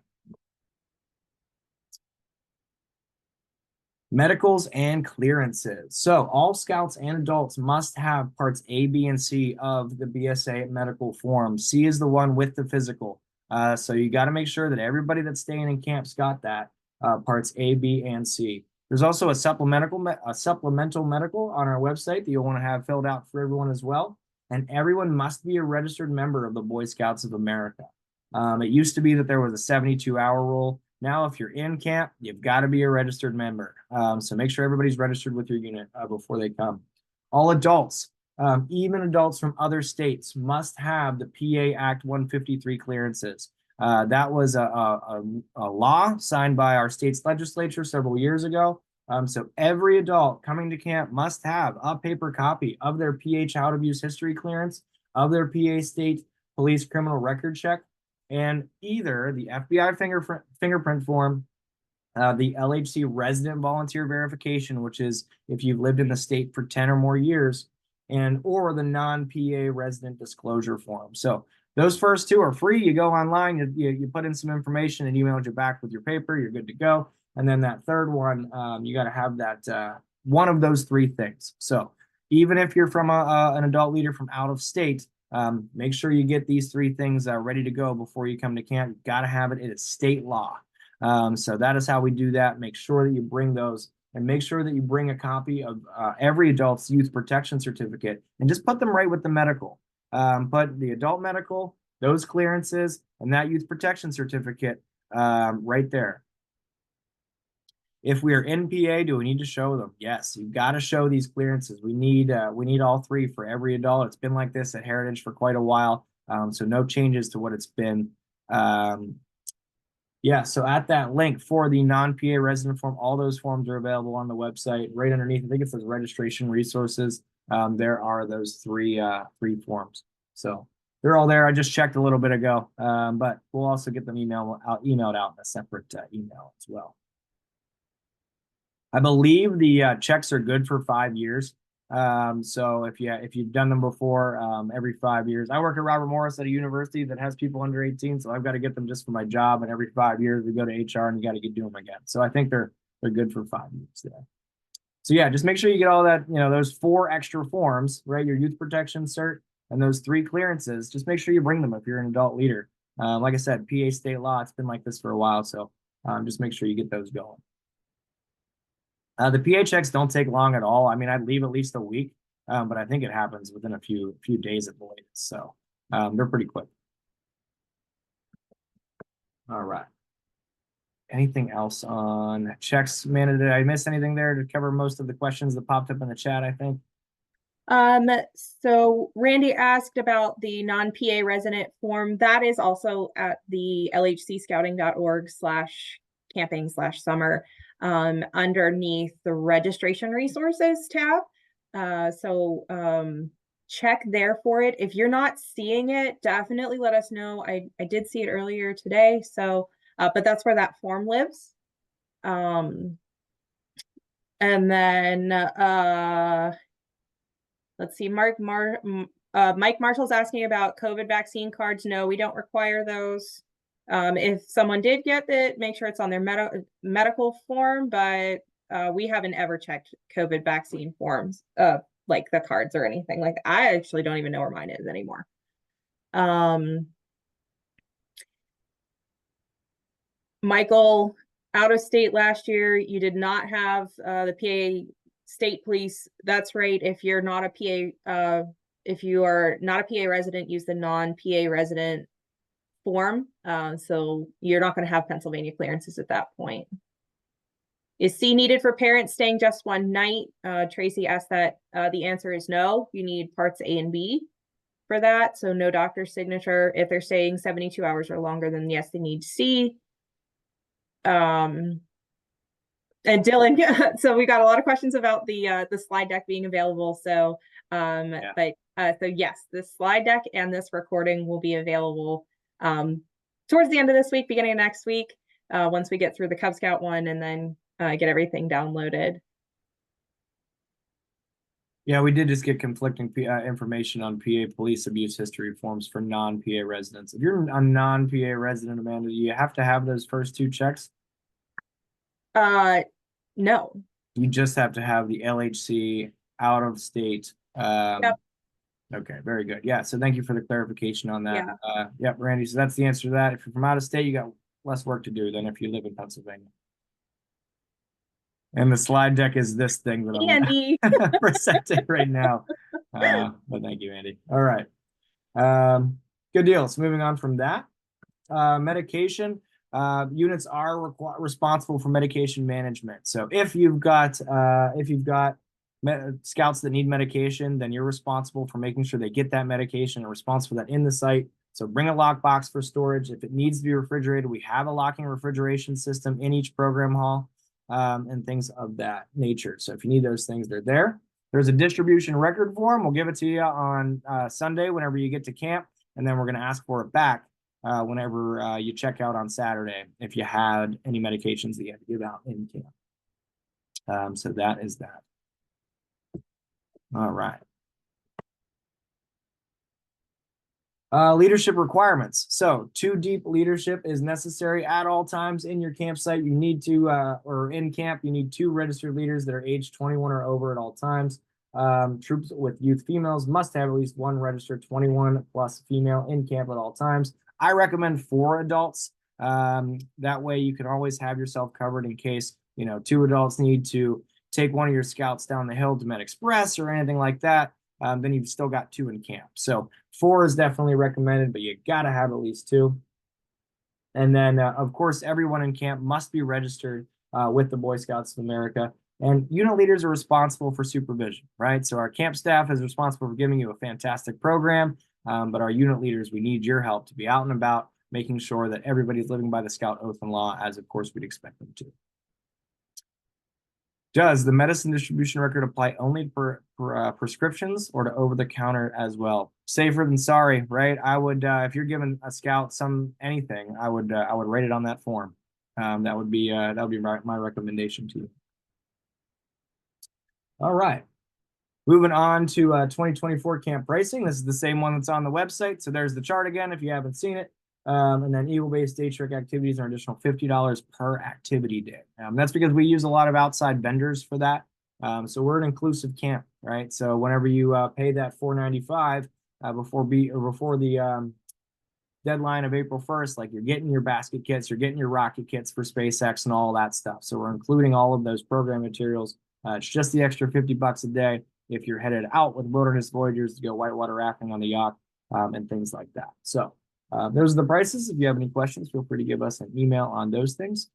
Medicals and clearances. So all scouts and adults must have parts A, B, and C of the BSA medical form. C is the one with the physical. So you got to make sure that everybody that's staying in camp's got that, parts A, B, and C. There's also a supplemental medical on our website that you'll want to have filled out for everyone as well. And everyone must be a registered member of the Boy Scouts of America. It used to be that there was a 72-hour rule. Now, if you're in camp, you've got to be a registered member. So make sure everybody's registered with your unit before they come. All adults, even adults from other states, must have the PA Act 153 clearances. That was a law signed by our state's legislature several years ago. So every adult coming to camp must have a paper copy of their PA child abuse history clearance, of their PA state police criminal record check, and either the FBI fingerprint form, the LHC resident volunteer verification, which is if you've lived in the state for 10 or more years, and or the non-PA resident disclosure form. So those first two are free. You go online, you put in some information and email you back with your paper, you're good to go. And then that third one, you got to have that one of those three things. So even if you're from an adult leader from out of state, make sure you get these three things ready to go before you come to camp. You've got to have it. It is state law. So that is how we do that. Make sure that you bring those, and make sure that you bring a copy of every adult's youth protection certificate, and just put them right with the medical. Put the adult medical, those clearances, and that youth protection certificate right there. If we are in PA, do we need to show them? Yes, you've got to show these clearances. We need all three for every adult. It's been like this at Heritage for quite a while, so no changes to what it's been. Yeah, so at that link for the non-PA resident form, all those forms are available on the website. Right underneath, I think it says registration resources. There are those three forms. So they're all there. I just checked a little bit ago, but we'll also get them emailed out in a separate email as well. I believe the checks are good for 5 years. So if you've done them before, every 5 years. I work at Robert Morris at a university that has people under 18, so I've got to get them just for my job. And every 5 years we go to HR and you got to do them again. So I think they're good for 5 years there. So yeah, just make sure you get all that, those 4 extra forms, right? Your youth protection cert and those 3 clearances. Just make sure you bring them if you're an adult leader. Like I said, PA state law, it's been like this for a while. So just make sure you get those going. The PA checks don't take long at all. I mean, I'd leave at least a week, but I think it happens within a few days at the latest. So they're pretty quick. All right. Anything else on checks, Amanda? Did I miss anything there to cover most of the questions that popped up in the chat, I think? So Randy asked about the non-PA resident form. That is also at the lhcscouting.org/camping/summer. Underneath the registration resources tab. Check there for it. If you're not seeing it, definitely let us know. I did see it earlier today. So, but that's where that form lives. And then, let's see, Mike Marshall's asking about COVID vaccine cards. No, we don't require those. If someone did get it, make sure it's on their medical form, but we haven't ever checked COVID vaccine forms, like the cards or anything like that. I actually don't even know where mine is anymore. Michael, out of state last year, you did not have the PA state police. That's right. If you're not a PA, if you are not a PA resident, use the non-PA resident form. So you're not going to have Pennsylvania clearances at that point. Is C needed for parents staying just one night? Tracy asked that. The answer is no. You need parts A and B for that. So no doctor's signature. If they're staying 72 hours or longer, then yes, they need C. And Dylan, so we got a lot of questions about the slide deck being available. So, so yes, this slide deck and this recording will be available towards the end of this week, beginning of next week, once we get through the Cub Scout one and then get everything downloaded. Yeah, we did just get conflicting information on PA police abuse history forms for non-PA residents. If you're a non-PA resident, Amanda, do you have to have those first 2 checks? No. You just have to have the LHC out of state. Yep. Okay, very good. Yeah, so thank you for the clarification on that. Yeah. Yep, Randy, so that's the answer to that. If you're from out of state, you got less work to do than if you live in Pennsylvania. And the slide deck is this thing that Andy. I'm presenting right now. But thank you, Andy. All right. Good deal. So moving on from that, medication. Units are responsible for medication management. So if you've got scouts that need medication, then you're responsible for making sure they get that medication and responsible for that in the site. So bring a lockbox for storage. If it needs to be refrigerated, we have a locking refrigeration system in each program hall, and things of that nature. So if you need those things, they're there. There's a distribution record form. We'll give it to you on Sunday whenever you get to camp, and then we're going to ask for it back whenever you check out on Saturday if you had any medications that you had to give out in camp. So that is that. All right. Leadership requirements. So 2 deep leadership is necessary at all times in your campsite. You need to, or in camp, you need 2 registered leaders that are age 21 or over at all times. Troops with youth females must have at least 1 registered 21 plus female in camp at all times. I recommend 4 adults. That way you can always have yourself covered in case, 2 adults need to take one of your scouts down the hill to Med Express or anything like that. Then you've still got 2 in camp. So 4 is definitely recommended, but you got to have at least 2. And then, of course, everyone in camp must be registered with the Boy Scouts of America. And unit leaders are responsible for supervision, right? So our camp staff is responsible for giving you a fantastic program, but our unit leaders, we need your help to be out and about, making sure that everybody's living by the Scout Oath and Law, as of course we'd expect them to. Does the medicine distribution record apply only for prescriptions or to over-the-counter as well? Safer than sorry, right? I would, if you're giving a scout anything, I would write it on that form. That would be my recommendation to you. All right, moving on to 2024 camp pricing. This is the same one that's on the website. So there's the chart again if you haven't seen it. And then Eagle-based day trick activities are an additional $50 per activity day. That's because we use a lot of outside vendors for that. So we're an inclusive camp, right? So whenever you pay that $495 before the deadline of April 1st, like you're getting your basket kits, you're getting your rocket kits for SpaceX and all that stuff. So we're including all of those program materials. It's just the extra $50 a day if you're headed out with Wilderness Voyagers to go whitewater rafting on the yacht and things like that. So those are the prices. If you have any questions, feel free to give us an email on those things.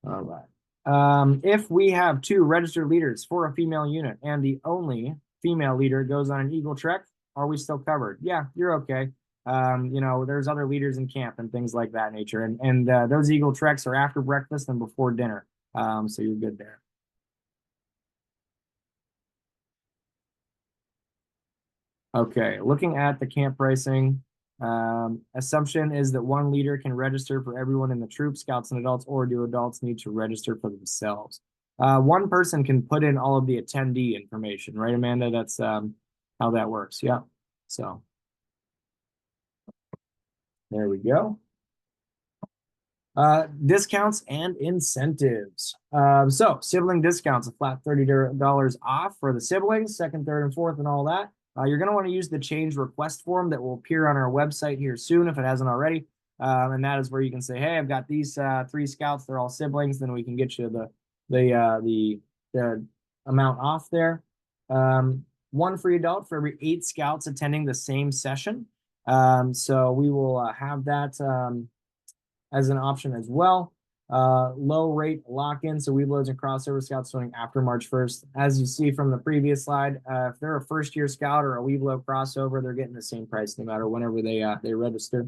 All right. If we have 2 registered leaders for a female unit and the only female leader goes on an Eagle trek, are we still covered? Yeah, you're okay. There's other leaders in camp and things like that nature. And those Eagle treks are after breakfast and before dinner. So you're good there. Okay, looking at the camp pricing, assumption is that 1 leader can register for everyone in the troop, scouts and adults, or do adults need to register for themselves? 1 person can put in all of the attendee information, right, Amanda? That's how that works. Yeah. So there we go. Discounts and incentives. So sibling discounts, a flat $30 off for the siblings, 2nd, 3rd, and 4th, and all that. You're going to want to use the change request form that will appear on our website here soon if it hasn't already. And that is where you can say, hey, I've got these 3 scouts, they're all siblings, then we can get you the amount off there. 1 free adult for every 8 scouts attending the same session. So we will have that as an option as well. Low rate lock-in, so weave loads and crossover scouts starting after March 1st. As you see from the previous slide, if they're a first-year scout or a weave load crossover, they're getting the same price no matter whenever they register.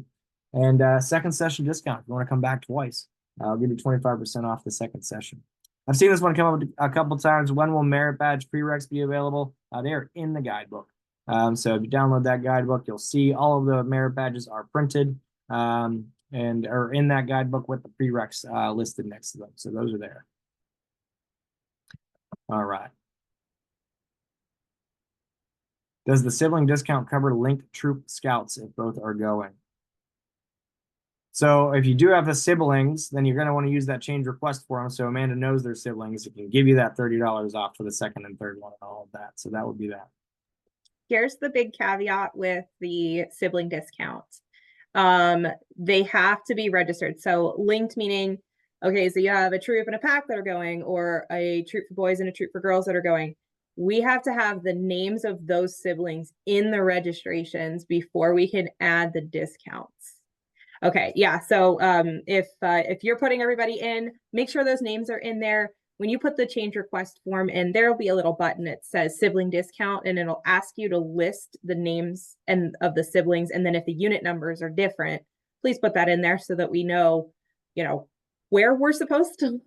And 2nd session discount. If you want to come back twice, I'll give you 25% off the 2nd session. I've seen this one come up a couple times. When will merit badge prereqs be available? They are in the guidebook. So if you download that guidebook, you'll see all of the merit badges are printed. And are in that guidebook with the prereqs listed next to them. So those are there. All right. Does the sibling discount cover linked troop scouts if both are going? So if you do have the siblings, then you're going to want to use that change request form. So Amanda knows their siblings. It can give you that $30 off for the second and third one and all of that. So that would be that. Here's the big caveat with the sibling discount. They have to be registered. So linked meaning, okay, so you have a troop and a pack that are going, or a troop for boys and a troop for girls that are going. We have to have the names of those siblings in the registrations before we can add the discounts. Okay, yeah. So if you're putting everybody in, make sure those names are in there. When you put the change request form in, there'll be a little button that says sibling discount, and it'll ask you to list the names and of the siblings. And then if the unit numbers are different, please put that in there so that we know, where we're supposed to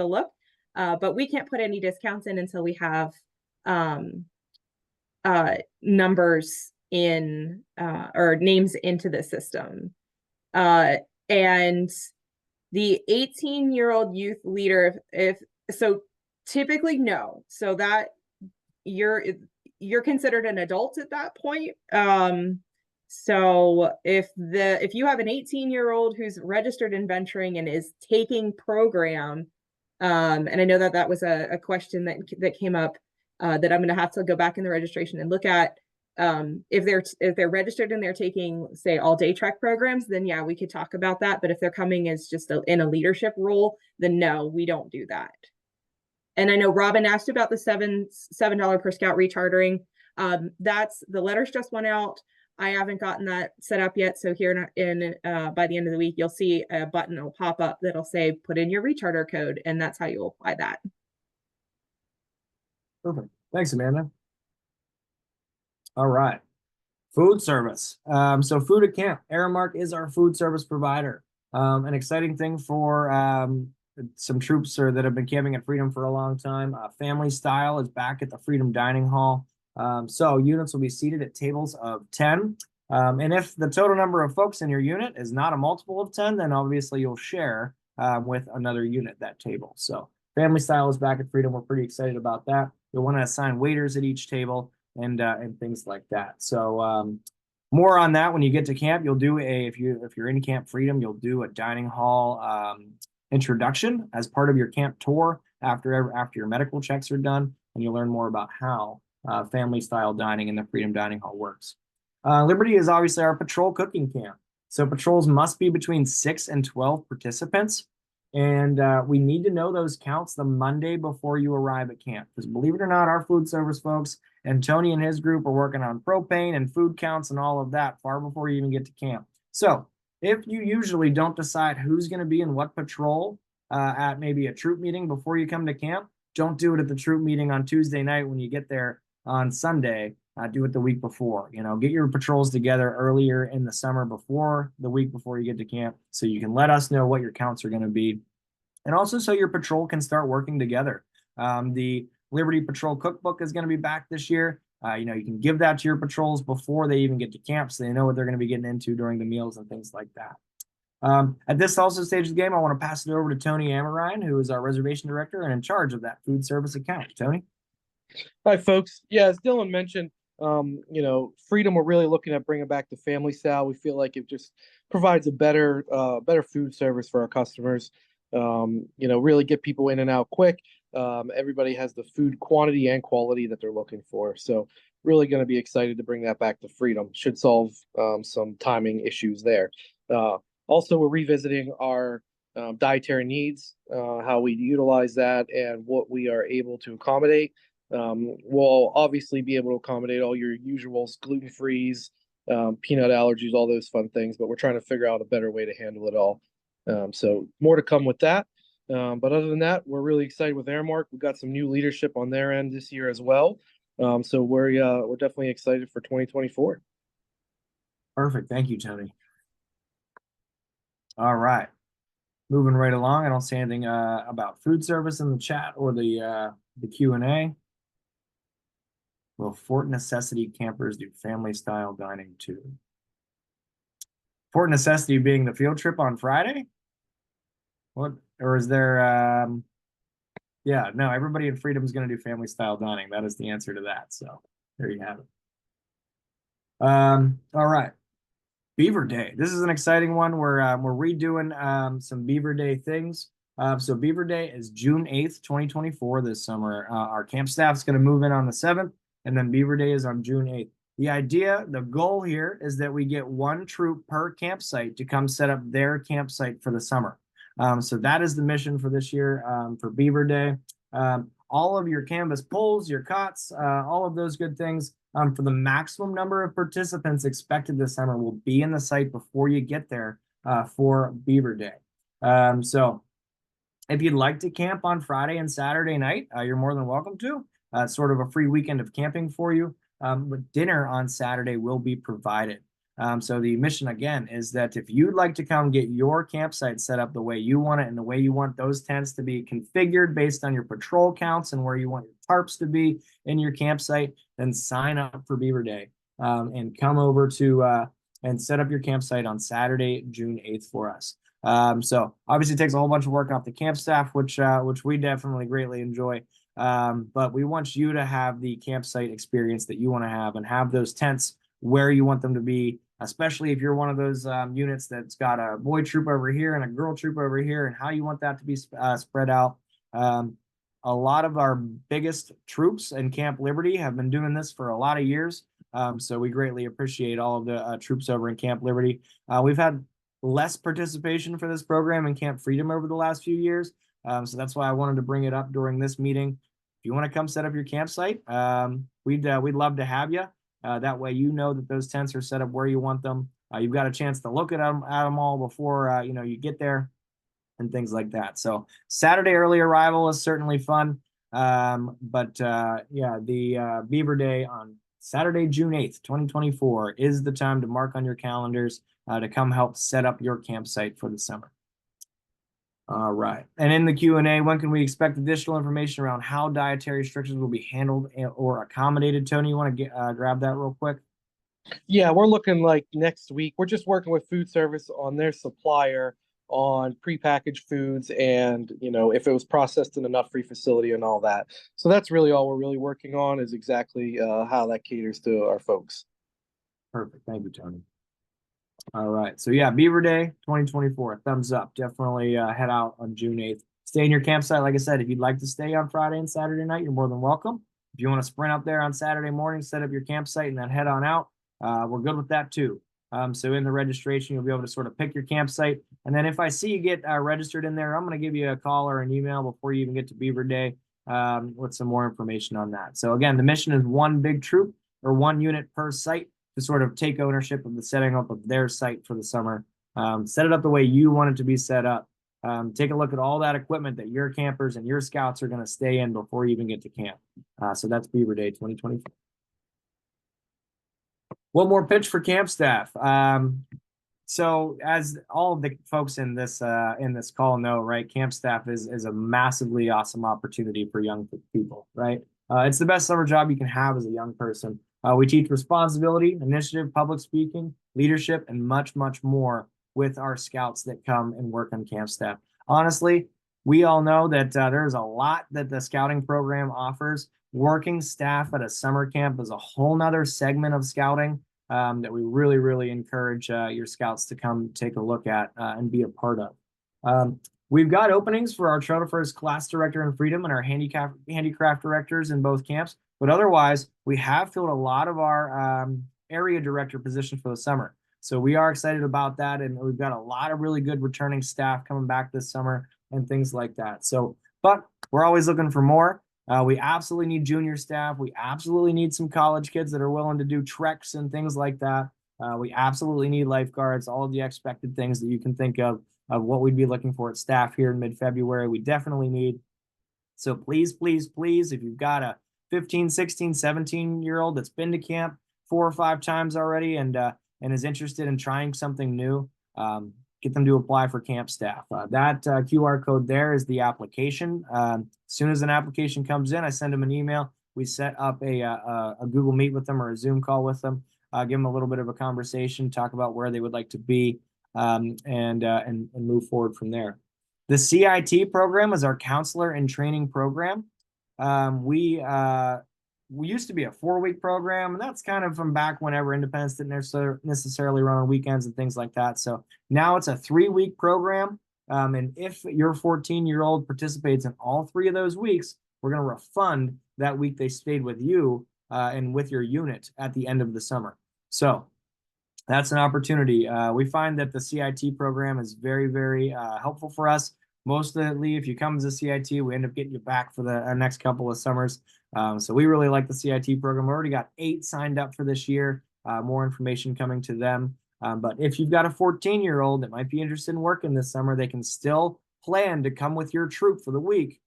look. But we can't put any discounts in until we have numbers in or names into the system. And the 18-year-old youth leader, if so, typically no. So that you're considered an adult at that point. So if you have an 18-year-old who's registered in venturing and is taking program, and I know that was a question that came up, that I'm going to have to go back in the registration and look at. If they're registered and they're taking, say, all day track programs, then yeah, we could talk about that. But if they're coming as just in a leadership role, then no, we don't do that. And I know Robin asked about the $7 per scout rechartering. That's the letters just went out. I haven't gotten that set up yet. So here by the end of the week, you'll see a button that'll pop up that'll say, put in your recharter code. And that's how you'll apply that. Perfect. Thanks, Amanda. All right. Food service. So food at camp. Aramark is our food service provider. An exciting thing for some troops that have been camping at Freedom for a long time. Family Style is back at the Freedom Dining Hall. So units will be seated at tables of 10. And if the total number of folks in your unit is not a multiple of 10, then obviously you'll share with another unit that table. So Family Style is back at Freedom. We're pretty excited about that. You'll want to assign waiters at each table and things like that. So more on that when you get to camp. You'll do if you're in Camp Freedom, you'll do a dining hall introduction as part of your camp tour after your medical checks are done, and you'll learn more about how family style dining in the Freedom Dining Hall works. Liberty is obviously our patrol cooking camp. So patrols must be between 6 and 12 participants. And we need to know those counts the Monday before you arrive at camp. Because believe it or not, our food service folks and Tony and his group are working on propane and food counts and all of that far before you even get to camp. So if you usually don't decide who's going to be in what patrol at maybe a troop meeting before you come to camp, don't do it at the troop meeting on Tuesday night when you get there on Sunday. Do it the week before. Get your patrols together earlier in the summer before the week before you get to camp, so you can let us know what your counts are going to be, and also so your patrol can start working together. The Liberty Patrol Cookbook is going to be back this year. You can give that to your patrols before they even get to camp, so they know what they're going to be getting into during the meals and things like that. At this also stage of the game, I want to pass it over to Tony Amarine, who is our reservation director and in charge of that food service account. Tony? Hi, folks. Yeah, as Dylan mentioned, Freedom, we're really looking at bringing back the family style. We feel like it just provides a better food service for our customers. Really get people in and out quick. Everybody has the food quantity and quality that they're looking for. So really going to be excited to bring that back to Freedom. Should solve some timing issues there. Also, we're revisiting our dietary needs, how we utilize that, and what we are able to accommodate. We'll obviously be able to accommodate all your usuals, gluten-frees, peanut allergies, all those fun things, but we're trying to figure out a better way to handle it all. So more to come with that. But other than that, we're really excited with Aramark. We've got some new leadership on their end this year as well. So we're definitely excited for 2024. Perfect. Thank you, Tony. All right. Moving right along. I don't see anything about food service in the chat or the Q&A. Will Fort Necessity campers do family style dining too? Fort Necessity being the field trip on Friday? What, or is there yeah, no, everybody in Freedom is going to do family style dining. That is the answer to that. So there you have it. All right. Beaver Day. This is an exciting one. We're redoing some Beaver Day things. So Beaver Day is June 8th, 2024 this summer. Our camp staff is going to move in on the 7th, and then Beaver Day is on June 8th. The goal here is that we get one troop per campsite to come set up their campsite for the summer. So that is the mission for this year for Beaver Day. All of your canvas poles, your cots, all of those good things for the maximum number of participants expected this summer will be in the site before you get there for Beaver Day. So if you'd like to camp on Friday and Saturday night, you're more than welcome to. It's sort of a free weekend of camping for you. But dinner on Saturday will be provided. So the mission again is that if you'd like to come get your campsite set up the way you want it and the way you want those tents to be configured based on your patrol counts and where you want your tarps to be in your campsite, then sign up for Beaver Day and come over to and set up your campsite on Saturday, June 8th for us. So obviously it takes a whole bunch of work off the camp staff, which we definitely greatly enjoy. But we want you to have the campsite experience that you want to have and have those tents where you want them to be, especially if you're one of those units that's got a boy troop over here and a girl troop over here and how you want that to be spread out. A lot of our biggest troops in Camp Liberty have been doing this for a lot of years. So we greatly appreciate all of the troops over in Camp Liberty. We've had less participation for this program in Camp Freedom over the last few years. So that's why I wanted to bring it up during this meeting. If you want to come set up your campsite, we'd love to have you. That way, you know that those tents are set up where you want them. You've got a chance to look at them all before you get there, and things like that. So Saturday early arrival is certainly fun. The Beaver Day on Saturday, June 8th, 2024 is the time to mark on your calendars to come help set up your campsite for the summer. All right. And in the Q&A, when can we expect additional information around how dietary restrictions will be handled or accommodated? Tony, you want to grab that real quick? Yeah, we're looking like next week. We're just working with food service on their supplier on prepackaged foods and, if it was processed in a nut-free facility and all that. So that's really all we're really working on is exactly how that caters to our folks. Perfect. Thank you, Tony. All right. So yeah, Beaver Day 2024, thumbs up. Definitely head out on June 8th. Stay in your campsite. Like I said, if you'd like to stay on Friday and Saturday night, you're more than welcome. If you want to sprint up there on Saturday morning, set up your campsite and then head on out, we're good with that too. So in the registration, you'll be able to sort of pick your campsite. And then if I see you get registered in there, I'm going to give you a call or an email before you even get to Beaver Day with some more information on that. So again, the mission is one big troop or one unit per site to sort of take ownership of the setting up of their site for the summer. Set it up the way you want it to be set up. Take a look at all that equipment that your campers and your scouts are going to stay in before you even get to camp. So that's Beaver Day 2024. One more pitch for camp staff. So as all of the folks in this call know, right, camp staff is a massively awesome opportunity for young people, right? It's the best summer job you can have as a young person. We teach responsibility, initiative, public speaking, leadership, and much, much more with our scouts that come and work on camp staff. Honestly, we all know that there's a lot that the scouting program offers. Working staff at a summer camp is a whole nother segment of scouting that we really, really encourage your scouts to come take a look at and be a part of. We've got openings for our Trail to First class director in Freedom and our handicraft directors in both camps. But otherwise, we have filled a lot of our area director positions for the summer. So we are excited about that. And we've got a lot of really good returning staff coming back this summer and things like that. So, but we're always looking for more. We absolutely need junior staff. We absolutely need some college kids that are willing to do treks and things like that. We absolutely need lifeguards, all of the expected things that you can think of what we'd be looking for at staff here in mid-February. We definitely need. So please, please, please, if you've got a 15, 16, 17-year-old that's been to camp 4 or 5 times already and is interested in trying something new, get them to apply for camp staff. That QR code there is the application. As soon as an application comes in, I send them an email. We set up a Google Meet with them or a Zoom call with them, give them a little bit of a conversation, talk about where they would like to be, and move forward from there. The CIT program is our counselor and training program. we used to be a 4-week program, and that's kind of from back whenever Independence didn't necessarily run on weekends and things like that. So now it's a 3-week program. And if your 14-year-old participates in all 3 of those weeks, we're going to refund that week they stayed with you and with your unit at the end of the summer. So that's an opportunity. We find that the CIT program is very, very helpful for us. Mostly, if you come as a CIT, we end up getting you back for the next couple of summers. So we really like the CIT program. We already got 8 signed up for this year. More information coming to them. But if you've got a 14-year-old that might be interested in working this summer, they can still plan to come with your troop for the week.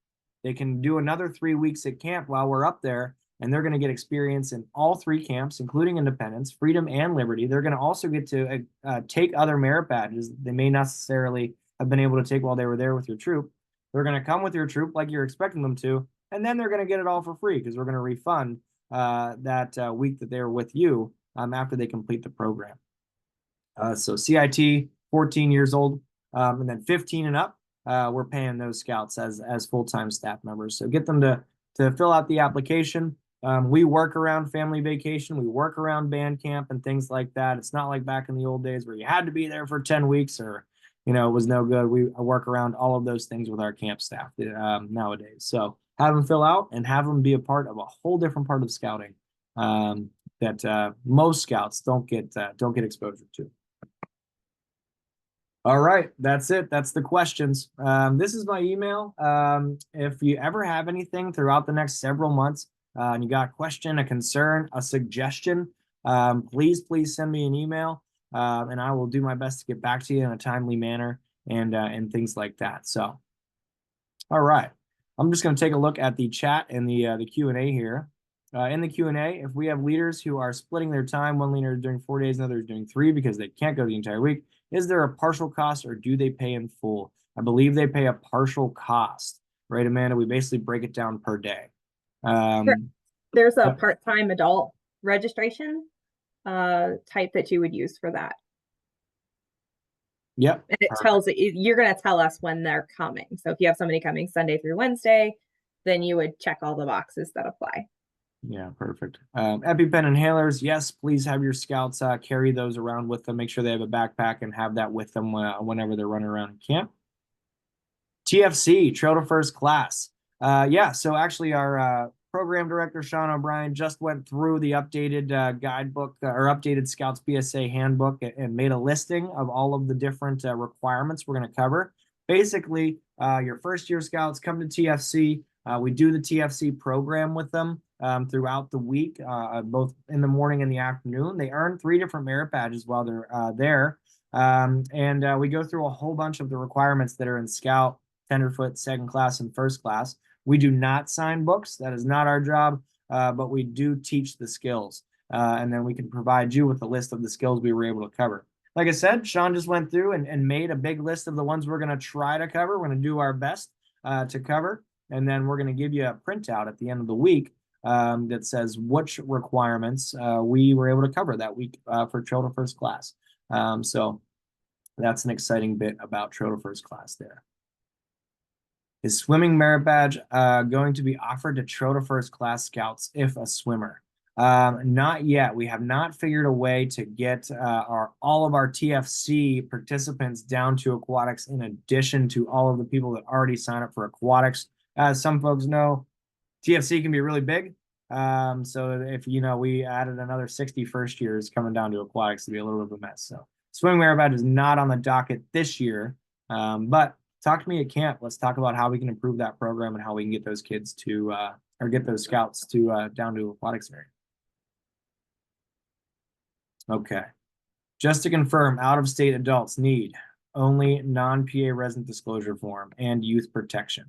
They can do another 3 weeks at camp while we're up there, and they're going to get experience in all 3 camps, including Independence, Freedom, and Liberty. They're going to also get to take other merit badges they may not necessarily have been able to take while they were there with your troop. They're going to come with your troop like you're expecting them to, and then they're going to get it all for free because we're going to refund that week that they were with you after they complete the program. So CIT, 14 years old, and then 15 and up, we're paying those scouts as full-time staff members. So get them to fill out the application. We work around family vacation. We work around band camp and things like that. It's not like back in the old days where you had to be there for 10 weeks or, it was no good. We work around all of those things with our camp staff nowadays. So have them fill out and have them be a part of a whole different part of scouting that most scouts don't get exposure to. All right, that's it. That's the questions. This is my email. If you ever have anything throughout the next several months, and you got a question, a concern, a suggestion, please send me an email, and I will do my best to get back to you in a timely manner and things like that. So, all right, I'm just going to take a look at the chat and the Q&A here. In the Q&A, if we have leaders who are splitting their time, one leader is doing 4 days, another is doing 3 because they can't go the entire week, is there a partial cost or do they pay in full? I believe they pay a partial cost, right, Amanda? We basically break it down per day. There's a part-time adult registration type that you would use for that. Yep. And it tells it, you're going to tell us when they're coming. So if you have somebody coming Sunday through Wednesday, then you would check all the boxes that apply. Yeah, perfect. EpiPen inhalers, yes, please have your scouts carry those around with them. Make sure they have a backpack and have that with them whenever they're running around in camp. TFC, Trail to First Class. Yeah, so actually our program director, Sean O'Brien, just went through the updated guidebook or updated Scouts BSA handbook and made a listing of all of the different requirements we're going to cover. Basically, your first year scouts come to TFC. We do the TFC program with them throughout the week, both in the morning and the afternoon. They earn 3 different merit badges while they're there. And we go through a whole bunch of the requirements that are in Scout, Tenderfoot, Second Class, and First Class. We do not sign books. That is not our job, but we do teach the skills. And then we can provide you with a list of the skills we were able to cover. Like I said, Sean just went through and made a big list of the ones we're going to try to cover. We're going to do our best to cover. And then we're going to give you a printout at the end of the week that says which requirements we were able to cover that week for Trail to First Class. So that's an exciting bit about Trail to First Class there. Is swimming merit badge going to be offered to Trail to First Class scouts if a swimmer? Not yet. We have not figured a way to get all of our TFC participants down to aquatics in addition to all of the people that already sign up for aquatics. As some folks know, TFC can be really big. So if, we added another 60 first years coming down to aquatics, to be a little bit of a mess. So swimming merit badge is not on the docket this year, but talk to me at camp. Let's talk about how we can improve that program and how we can get those kids to, or get those scouts to down to aquatics area. Okay. Just to confirm, out-of-state adults need only non-PA resident disclosure form and youth protection.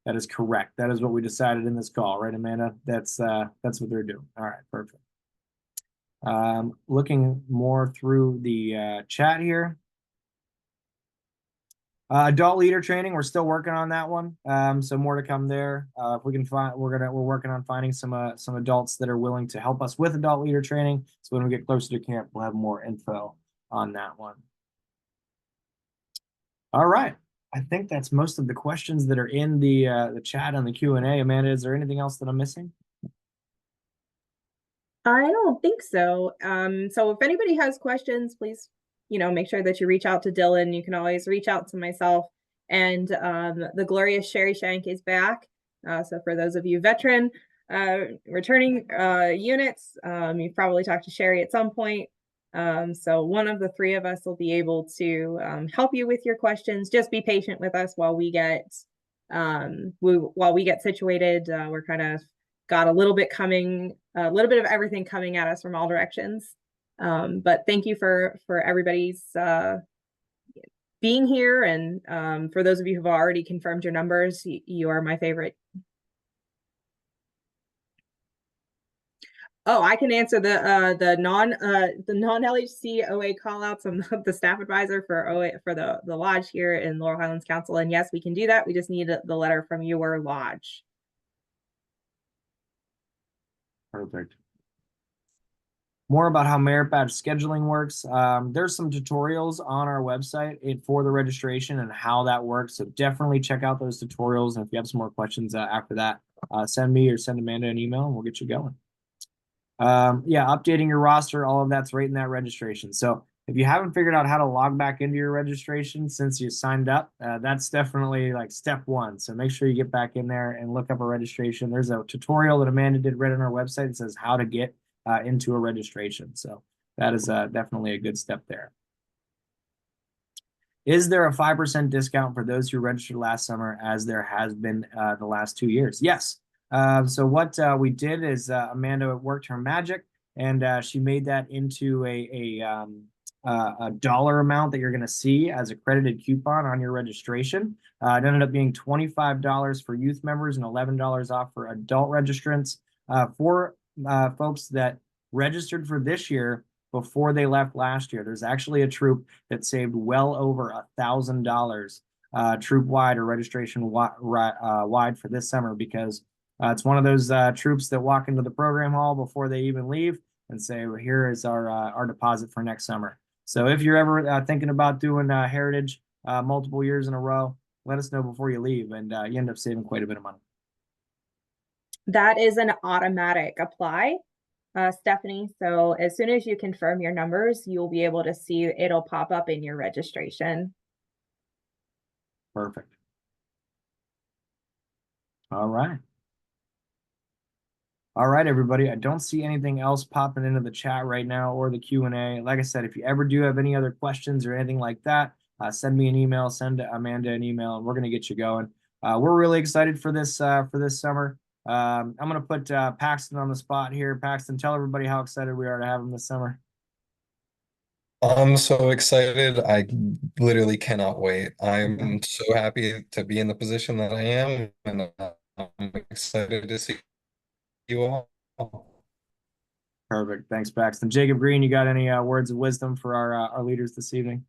That is correct. That is what we decided in this call, right, Amanda? That's what they're doing. All right, perfect. Looking more through the chat here. Adult leader training, we're still working on that one. So more to come there. If we can find, we're working on finding some adults that are willing to help us with adult leader training. So when we get closer to camp, we'll have more info on that one. All right. I think that's most of the questions that are in the chat and the Q&A. Amanda, is there anything else that I'm missing? I don't think so. So if anybody has questions, please, make sure that you reach out to Dylan. You can always reach out to myself. And the glorious Sherry Shank is back. So for those of you veteran returning units, you've probably talked to Sherry at some point. So one of the three of us will be able to help you with your questions. Just be patient with us while we get situated. We're kind of got a little bit of everything coming at us from all directions. But thank you for everybody's being here, and for those of you who've already confirmed your numbers, you are my favorite. Oh, I can answer the non LHC OA callouts. I'm the staff advisor for OA for the lodge here in Laurel Highlands Council, and yes, we can do that. We just need the letter from your lodge. Perfect. More about how merit badge scheduling works. There's some tutorials on our website for the registration and how that works. So definitely check out those tutorials. And if you have some more questions after that, send me or send Amanda an email and we'll get you going. Yeah, updating your roster, all of that's right in that registration. So if you haven't figured out how to log back into your registration since you signed up, that's definitely like step one. So make sure you get back in there and look up a registration. There's a tutorial that Amanda did right on our website that says how to get into a registration. So that is definitely a good step there. Is there a 5% discount for those who registered last summer, as there has been the last 2 years? Yes. So what we did is Amanda worked her magic, and she made that into a dollar amount that you're going to see as a credited coupon on your registration. It ended up being $25 for youth members and $11 off for adult registrants. For folks that registered for this year before they left last year, there's actually a troop that saved well over $1,000 troop wide or registration wide for this summer, because it's one of those troops that walk into the program hall before they even leave and say, well, here is our deposit for next summer. So if you're ever thinking about doing Heritage multiple years in a row, let us know before you leave, and you end up saving quite a bit of money. That is an automatic apply, Stephanie. So as soon as you confirm your numbers, you'll be able to see it'll pop up in your registration. Perfect. All right. All right, everybody. I don't see anything else popping into the chat right now or the Q&A. Like I said, if you ever do have any other questions or anything like that, send me an email, send Amanda an email, and we're going to get you going. We're really excited for this summer. I'm going to put Paxton on the spot here. Paxton, tell everybody how excited we are to have him this summer. I'm so excited. I literally cannot wait. I'm so happy to be in the position that I am, and I'm excited to see you all. Perfect. Thanks, Paxton. Jacob Green, you got any words of wisdom for our leaders this evening?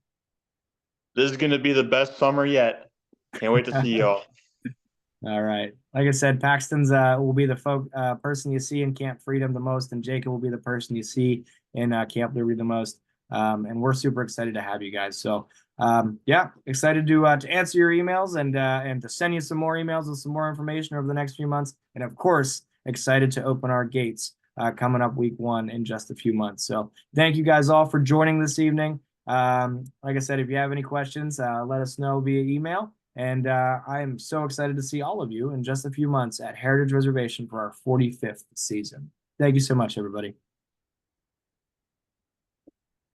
This is going to be the best summer yet. Can't wait to see y'all. All right. Like I said, Paxton's will be the person you see in Camp Freedom the most, and Jacob will be the person you see in Camp Liberty the most. And we're super excited to have you guys. So yeah, excited to answer your emails and to send you some more emails with some more information over the next few months. And of course, excited to open our gates coming up week 1 in just a few months. So thank you guys all for joining this evening. Like I said, if you have any questions, let us know via email. And I am so excited to see all of you in just a few months at Heritage Reservation for our 45th season. Thank you so much, everybody.